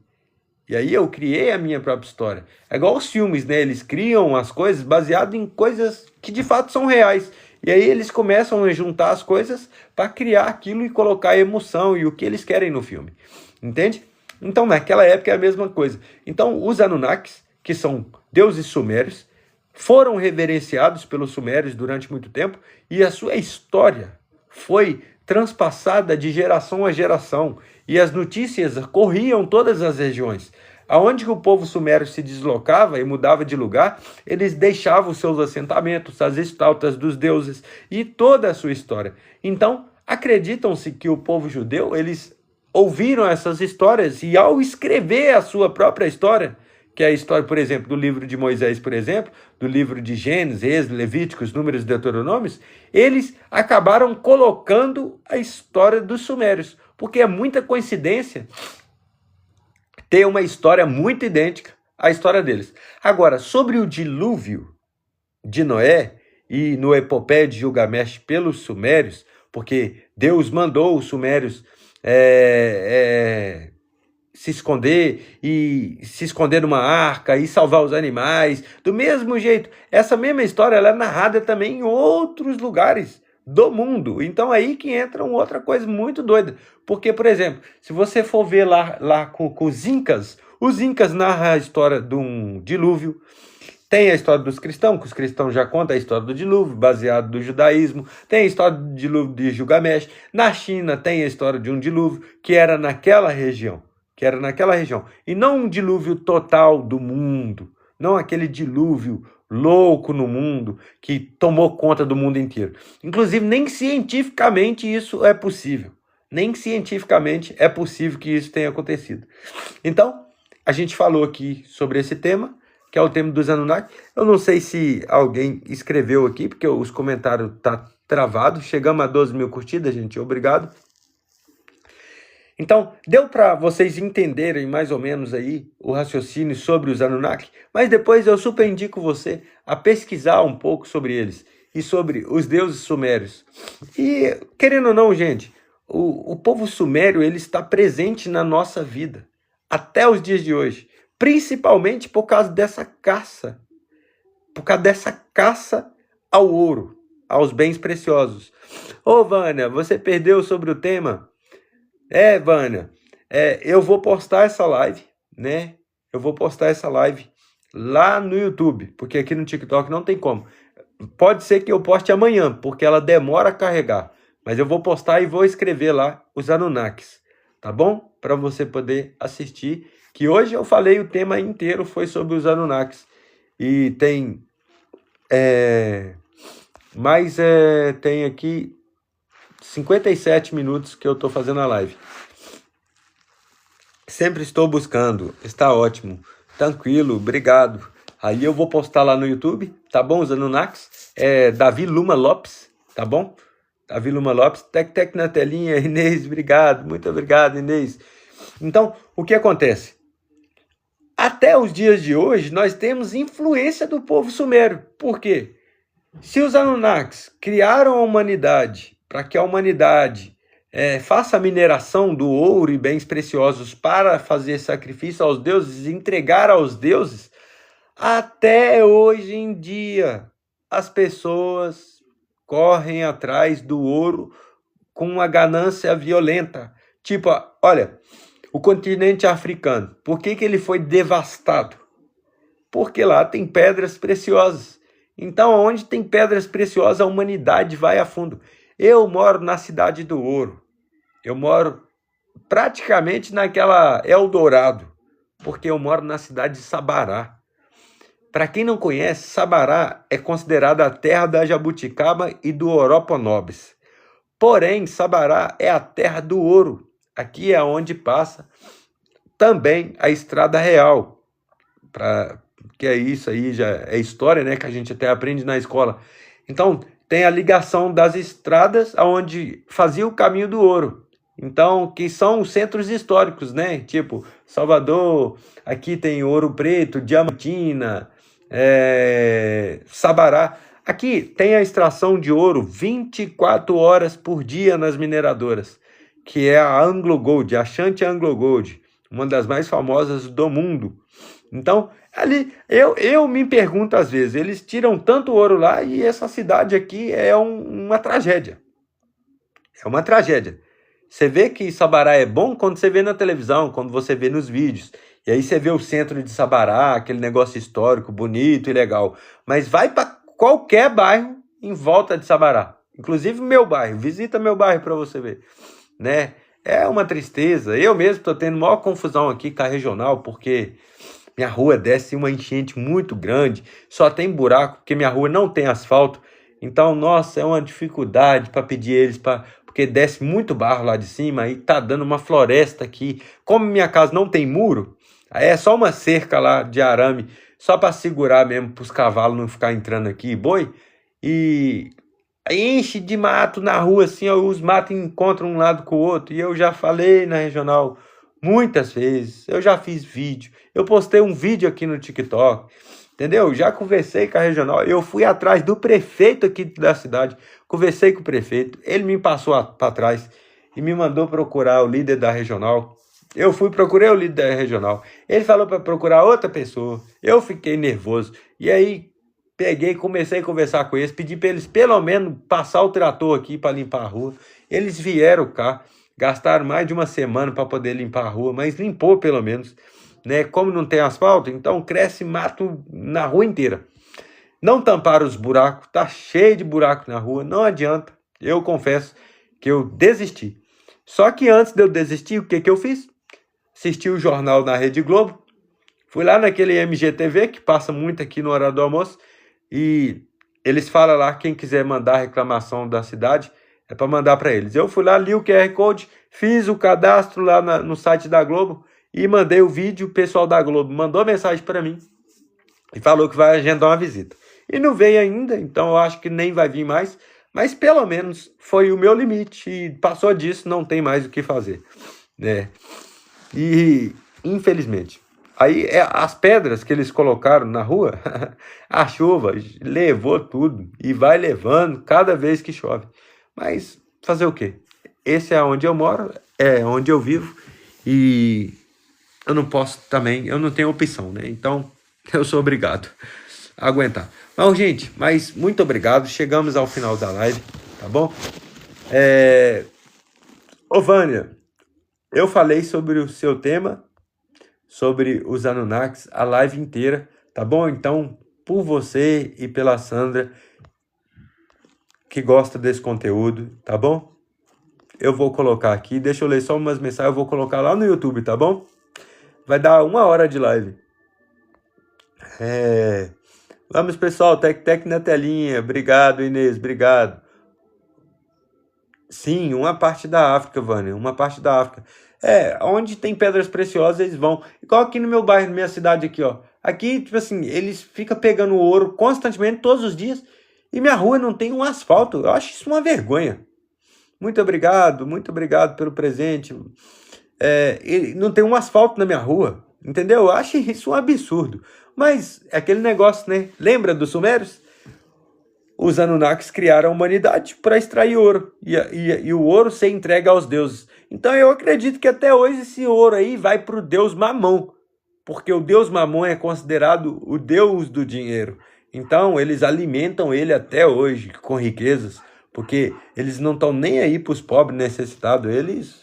E aí eu criei a minha própria história. É igual os filmes, né? Eles criam as coisas baseado em coisas que de fato são reais. E aí eles começam a juntar as coisas para criar aquilo e colocar a emoção e o que eles querem no filme. Entende? Então naquela época é a mesma coisa. Então os Anunnakis, que são deuses sumérios, foram reverenciados pelos sumérios durante muito tempo e a sua história foi transpassada de geração a geração, e as notícias corriam todas as regiões. Aonde o povo sumério se deslocava e mudava de lugar, eles deixavam os seus assentamentos, as estátuas dos deuses e toda a sua história. Então, acreditam-se que o povo judeu, eles ouviram essas histórias e ao escrever a sua própria história, que é a história, por exemplo, do livro de Moisés, por exemplo, do livro de Gênesis, Êxodo, Levíticos, Números e Deuteronômios, eles acabaram colocando a história dos sumérios, porque é muita coincidência ter uma história muito idêntica à história deles. Agora, sobre o dilúvio de Noé e no epopeia de Gilgamesh pelos sumérios, porque Deus mandou os sumérios se esconder numa arca e salvar os animais. Do mesmo jeito, essa mesma história ela é narrada também em outros lugares do mundo. Então aí que entra uma outra coisa muito doida. Porque, por exemplo, se você for ver lá com os Incas narram a história de um dilúvio. Tem a história dos cristãos, que os cristãos já contam a história do dilúvio, baseado no judaísmo. Tem a história do dilúvio de Gilgamesh. Na China tem a história de um dilúvio que era naquela região. E não um dilúvio total do mundo. Não aquele dilúvio louco no mundo que tomou conta do mundo inteiro. Inclusive, nem cientificamente isso é possível. Nem cientificamente é possível que isso tenha acontecido. Então, a gente falou aqui sobre esse tema, que é o tema dos Anunnaki. Eu não sei se alguém escreveu aqui, porque os comentários estão travados. Chegamos a 12 mil curtidas, gente. Obrigado. Então, deu para vocês entenderem mais ou menos aí o raciocínio sobre os Anunnaki, mas depois eu super indico você a pesquisar um pouco sobre eles e sobre os deuses sumérios. E, querendo ou não, gente, o povo sumério ele está presente na nossa vida até os dias de hoje, principalmente por causa dessa caça, ao ouro, aos bens preciosos. Ô, Vânia, você perdeu sobre o tema? Vânia, eu vou postar essa live, né? Eu vou postar essa live lá no YouTube, porque aqui no TikTok não tem como. Pode ser que eu poste amanhã, porque ela demora a carregar. Mas eu vou postar e vou escrever lá os Anunnakis, tá bom? Para você poder assistir. Que hoje eu falei o tema inteiro foi sobre os Anunnakis. E tem... tem aqui 57 minutos que eu estou fazendo a live. Sempre estou buscando. Está ótimo. Tranquilo, obrigado. Aí eu vou postar lá no YouTube, tá bom? Os Anunnakis. Davi Luma Lopes, tá bom? Davi Luma Lopes. Tec na telinha. Inês, obrigado. Muito obrigado, Inês. Então, o que acontece? Até os dias de hoje, nós temos influência do povo sumério. Por quê? Se os Anunnakis criaram a humanidade para que a humanidade faça a mineração do ouro e bens preciosos para fazer sacrifício aos deuses, entregar aos deuses, até hoje em dia as pessoas correm atrás do ouro com uma ganância violenta. Tipo, olha, o continente africano, por que ele foi devastado? Porque lá tem pedras preciosas. Então, onde tem pedras preciosas, a humanidade vai a fundo. Eu moro na cidade do ouro. Eu moro praticamente naquela Eldorado, porque eu moro na cidade de Sabará. Para quem não conhece, Sabará é considerada a terra da jabuticaba e do oropónobis. Porém, Sabará é a terra do ouro. Aqui é onde passa também a Estrada Real. Que é isso aí, já é história, né? Que a gente até aprende na escola. Então, tem a ligação das estradas aonde fazia o caminho do ouro. Então, que são os centros históricos, né? Tipo, Salvador, aqui tem Ouro Preto, Diamantina, Sabará. Aqui tem a extração de ouro 24 horas por dia nas mineradoras, que é a Anglo Gold, a Ashanti Anglo Gold, uma das mais famosas do mundo. Então, ali, eu me pergunto às vezes, eles tiram tanto ouro lá e essa cidade aqui é uma tragédia. É uma tragédia. Você vê que Sabará é bom quando você vê na televisão, quando você vê nos vídeos. E aí você vê o centro de Sabará, aquele negócio histórico, bonito e legal. Mas vai para qualquer bairro em volta de Sabará. Inclusive meu bairro. Visita meu bairro para você ver. Né? É uma tristeza. Eu mesmo estou tendo maior confusão aqui com a regional, porque minha rua desce uma enchente muito grande. Só tem buraco, porque minha rua não tem asfalto. Então, nossa, é uma dificuldade para pedir eles porque desce muito barro lá de cima e tá dando uma floresta aqui. Como minha casa não tem muro, Aí é só uma cerca lá de arame, só para segurar mesmo, para os cavalos não ficar entrando aqui, boi. E aí enche de mato na rua, assim, ó, os matos encontram um lado com o outro. E eu já falei na regional muitas vezes, eu já fiz vídeo, eu postei um vídeo aqui no TikTok, entendeu? Já conversei com a regional, eu fui atrás do prefeito aqui da cidade, conversei com o prefeito, ele me passou para trás e me mandou procurar o líder da regional. Eu fui, procurei o líder da regional, ele falou para procurar outra pessoa, eu fiquei nervoso, e aí peguei, comecei a conversar com eles, pedi para eles pelo menos passar o trator aqui para limpar a rua. Eles vieram cá, gastaram mais de uma semana para poder limpar a rua, mas limpou pelo menos, né? Como não tem asfalto, então cresce mato na rua inteira. Não tamparam os buracos, tá cheio de buraco na rua, não adianta. Eu confesso que eu desisti. Só que antes de eu desistir, o que eu fiz? Assisti o jornal na Rede Globo, fui lá naquele MGTV, que passa muito aqui no horário do almoço, e eles falam lá, quem quiser mandar reclamação da cidade, é para mandar para eles. Eu fui lá, li o QR Code, fiz o cadastro lá no site da Globo e mandei o vídeo. O pessoal da Globo mandou mensagem para mim e falou que vai agendar uma visita. E não veio ainda, então eu acho que nem vai vir mais, mas pelo menos foi o meu limite e passou disso, não tem mais o que fazer, né? E infelizmente... Aí as pedras que eles colocaram na rua, a chuva levou tudo e vai levando cada vez que chove. Mas fazer o quê? Esse é onde eu moro, é onde eu vivo e eu não posso também, eu não tenho opção, né? Então eu sou obrigado a aguentar. Mas, gente, muito obrigado. Chegamos ao final da live, tá bom? Ô, Vânia, eu falei sobre o seu tema, sobre os Anunnakis, a live inteira, tá bom? Então, por você e pela Sandra, que gosta desse conteúdo, tá bom? Eu vou colocar aqui, deixa eu ler só umas mensagens, eu vou colocar lá no YouTube, tá bom? Vai dar 1 hora de live. Vamos, pessoal, Tec na telinha, obrigado, Inês, obrigado. Sim, uma parte da África, Vânia, uma parte da África. Onde tem pedras preciosas, eles vão. Igual aqui no meu bairro, na minha cidade aqui, ó. Aqui, tipo assim, eles ficam pegando ouro constantemente, todos os dias, e minha rua não tem um asfalto. Eu acho isso uma vergonha. Muito obrigado pelo presente. Não tem um asfalto na minha rua, entendeu? Eu acho isso um absurdo. Mas é aquele negócio, né? Lembra dos sumérios? Os Anunnakis criaram a humanidade para extrair ouro. E o ouro ser entregue aos deuses. Então eu acredito que até hoje esse ouro aí vai para o deus Mamon. Porque o deus Mamon é considerado o deus do dinheiro. Então eles alimentam ele até hoje com riquezas. Porque eles não estão nem aí para os pobres necessitados. Eles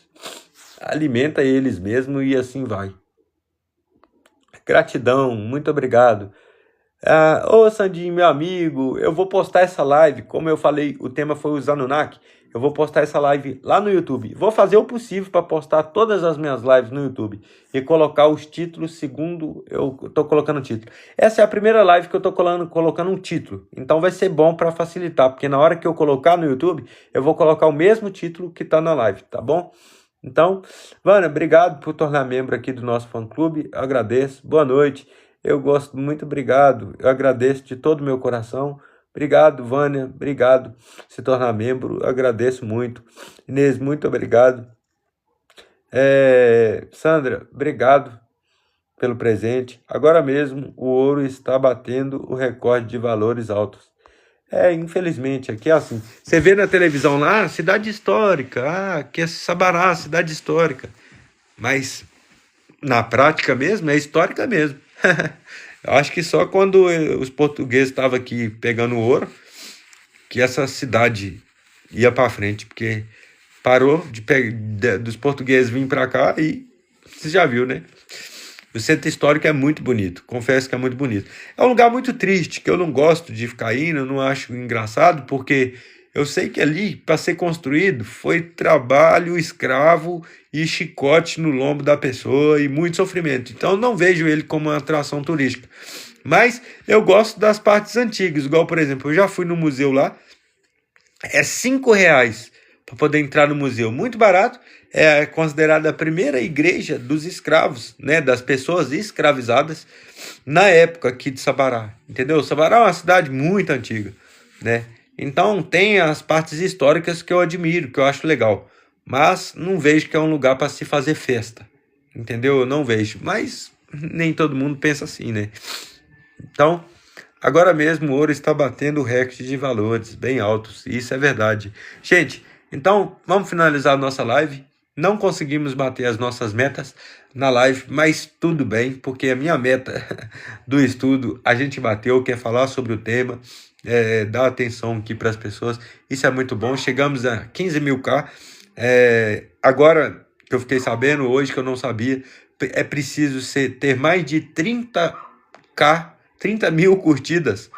alimentam eles mesmos e assim vai. Gratidão, muito obrigado. Ô Sandinho, meu amigo, eu vou postar essa live, como eu falei, o tema foi os Anunnaki, eu vou postar essa live lá no YouTube. Vou fazer o possível para postar todas as minhas lives no YouTube e colocar os títulos segundo eu estou colocando o título. Essa é a primeira live que eu estou colocando um título, então vai ser bom para facilitar, porque na hora que eu colocar no YouTube, eu vou colocar o mesmo título que está na live, tá bom? Então, Vânia, obrigado por tornar membro aqui do nosso fã-clube, agradeço, boa noite. Eu gosto, muito obrigado, eu agradeço de todo o meu coração. Obrigado, Vânia, obrigado por se tornar membro, agradeço muito. Inês, muito obrigado. Sandra, obrigado pelo presente. Agora mesmo o ouro está batendo o recorde de valores altos. Infelizmente, aqui é assim. Você vê na televisão lá, cidade histórica, que é Sabará, cidade histórica. Mas na prática mesmo, é histórica mesmo. Eu acho que só quando os portugueses estavam aqui pegando ouro, que essa cidade ia para frente, porque parou dos portugueses virem para cá e você já viu, né? O centro histórico é muito bonito, confesso que é muito bonito. É um lugar muito triste, que eu não gosto de ficar indo, eu não acho engraçado, porque eu sei que ali, para ser construído, foi trabalho escravo e chicote no lombo da pessoa e muito sofrimento. Então, eu não vejo ele como uma atração turística. Mas eu gosto das partes antigas, igual, por exemplo, eu já fui no museu lá, R$5 para poder entrar no museu. Muito barato, é considerada a primeira igreja dos escravos, né, das pessoas escravizadas na época aqui de Sabará, entendeu? Sabará é uma cidade muito antiga, né? Então tem as partes históricas que eu admiro, que eu acho legal, mas não vejo que é um lugar para se fazer festa, entendeu? Eu não vejo, mas nem todo mundo pensa assim, né? Então, agora mesmo o ouro está batendo recorde de valores bem altos, e isso é verdade. Gente, então vamos finalizar a nossa live. Não conseguimos bater as nossas metas na live, mas tudo bem, porque a minha meta do estudo a gente bateu, que é falar sobre o tema, dar atenção aqui para as pessoas. Isso é muito bom. Chegamos a 15 mil K. Agora que eu fiquei sabendo hoje, que eu não sabia, é preciso ter mais de 30 mil curtidas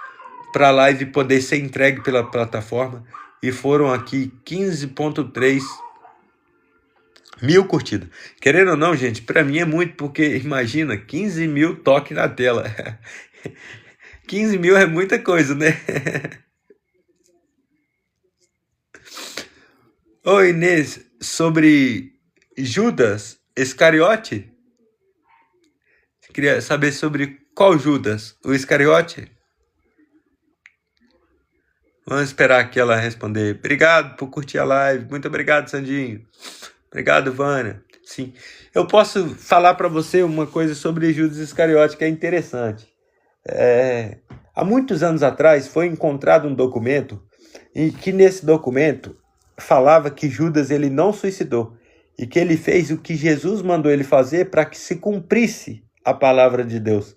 para a live poder ser entregue pela plataforma, e foram aqui 15,3 mil curtidas. Querendo ou não, gente, para mim é muito, porque imagina, 15 mil toques na tela. 15 mil é muita coisa, né? Oi, Inês, sobre Judas Iscariote? Queria saber sobre qual Judas? O Iscariote? Vamos esperar que ela responder. Obrigado por curtir a live. Muito obrigado, Sandinho. Obrigado, Vânia. Sim. Eu posso falar para você uma coisa sobre Judas Iscariote que é interessante. Há muitos anos atrás foi encontrado um documento, e que nesse documento falava que Judas ele não suicidou, e que ele fez o que Jesus mandou ele fazer para que se cumprisse a palavra de Deus.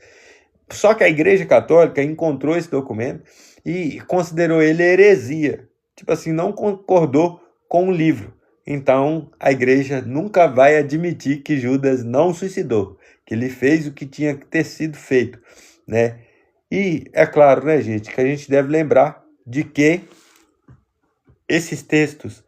Só que a Igreja Católica encontrou esse documento e considerou ele heresia. Tipo assim, não concordou com o livro. Então, a igreja nunca vai admitir que Judas não suicidou, que ele fez o que tinha que ter sido feito, né? E é claro, né, gente, que a gente deve lembrar de que esses textos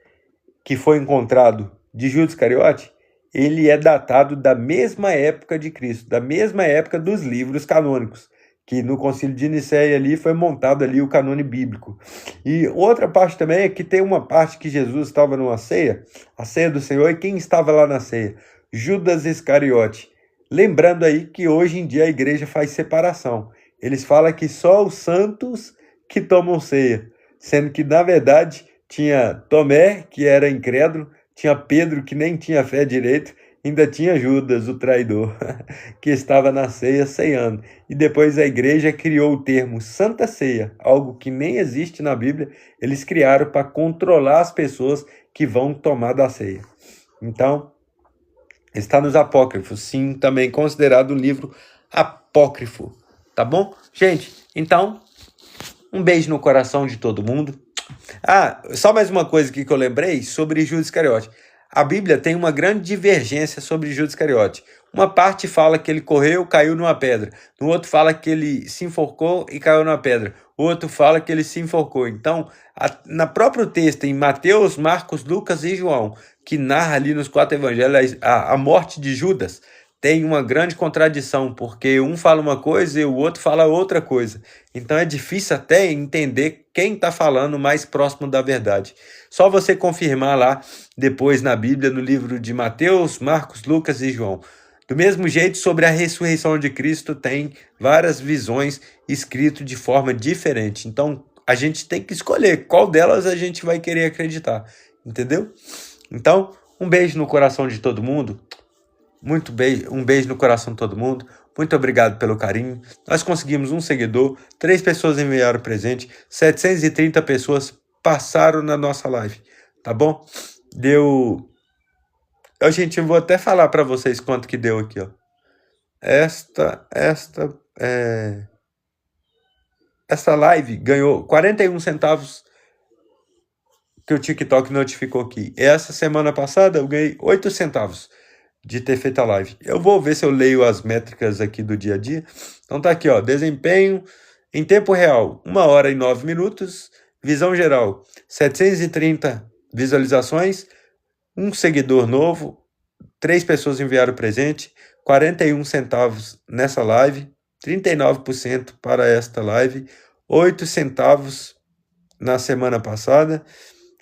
que foi encontrado de Judas Iscariote, ele é datado da mesma época de Cristo, da mesma época dos livros canônicos, que no Concílio de Nicéia ali foi montado ali o canone bíblico. E outra parte também é que tem uma parte que Jesus estava numa ceia, a ceia do Senhor, e quem estava lá na ceia? Judas Iscariote. Lembrando aí que hoje em dia a igreja faz separação. Eles falam que só os santos que tomam ceia, sendo que na verdade tinha Tomé, que era incrédulo, tinha Pedro, que nem tinha fé direito, ainda tinha Judas, o traidor, que estava na ceia ceando. E depois a igreja criou o termo Santa Ceia, algo que nem existe na Bíblia. Eles criaram para controlar as pessoas que vão tomar da ceia. Então, está nos apócrifos, sim, também considerado um livro apócrifo, tá bom? Gente, então, um beijo no coração de todo mundo. Só mais uma coisa aqui que eu lembrei sobre Judas Iscariote. A Bíblia tem uma grande divergência sobre Judas Iscariote. Uma parte fala que ele correu, caiu numa pedra. No outro fala que ele se enforcou e caiu numa pedra. O outro fala que ele se enforcou. Então, na próprio texto, em Mateus, Marcos, Lucas e João, que narra ali nos 4 evangelhos a morte de Judas, tem uma grande contradição, porque um fala uma coisa e o outro fala outra coisa. Então é difícil até entender quem está falando mais próximo da verdade. Só você confirmar lá depois na Bíblia, no livro de Mateus, Marcos, Lucas e João. Do mesmo jeito, sobre a ressurreição de Cristo, tem várias visões escritas de forma diferente. Então, a gente tem que escolher qual delas a gente vai querer acreditar. Entendeu? Então, um beijo no coração de todo mundo. Um beijo no coração de todo mundo. Muito obrigado pelo carinho. Nós conseguimos um seguidor, 3 pessoas enviaram presente, 730 pessoas passaram na nossa live, tá bom? Deu... Gente, eu vou até falar para vocês quanto que deu aqui, ó. Esta live ganhou 41 centavos que o TikTok notificou aqui. Essa semana passada eu ganhei 8 centavos de ter feito a live. Eu vou ver se eu leio as métricas aqui do dia a dia. Então tá aqui, ó, desempenho em tempo real, 1 hora e 9 minutos, visão geral, 730 visualizações, um seguidor novo, 3 pessoas enviaram presente, 41 centavos nessa live, 39% para esta live, 8 centavos na semana passada,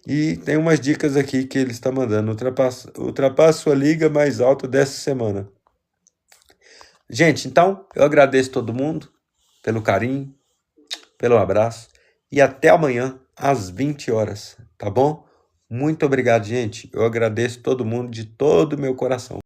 E tem umas dicas aqui que ele está mandando. Ultrapasse sua liga mais alta dessa semana. Gente, então, eu agradeço todo mundo pelo carinho, pelo abraço. E até amanhã, às 20 horas, tá bom? Muito obrigado, gente. Eu agradeço todo mundo de todo o meu coração.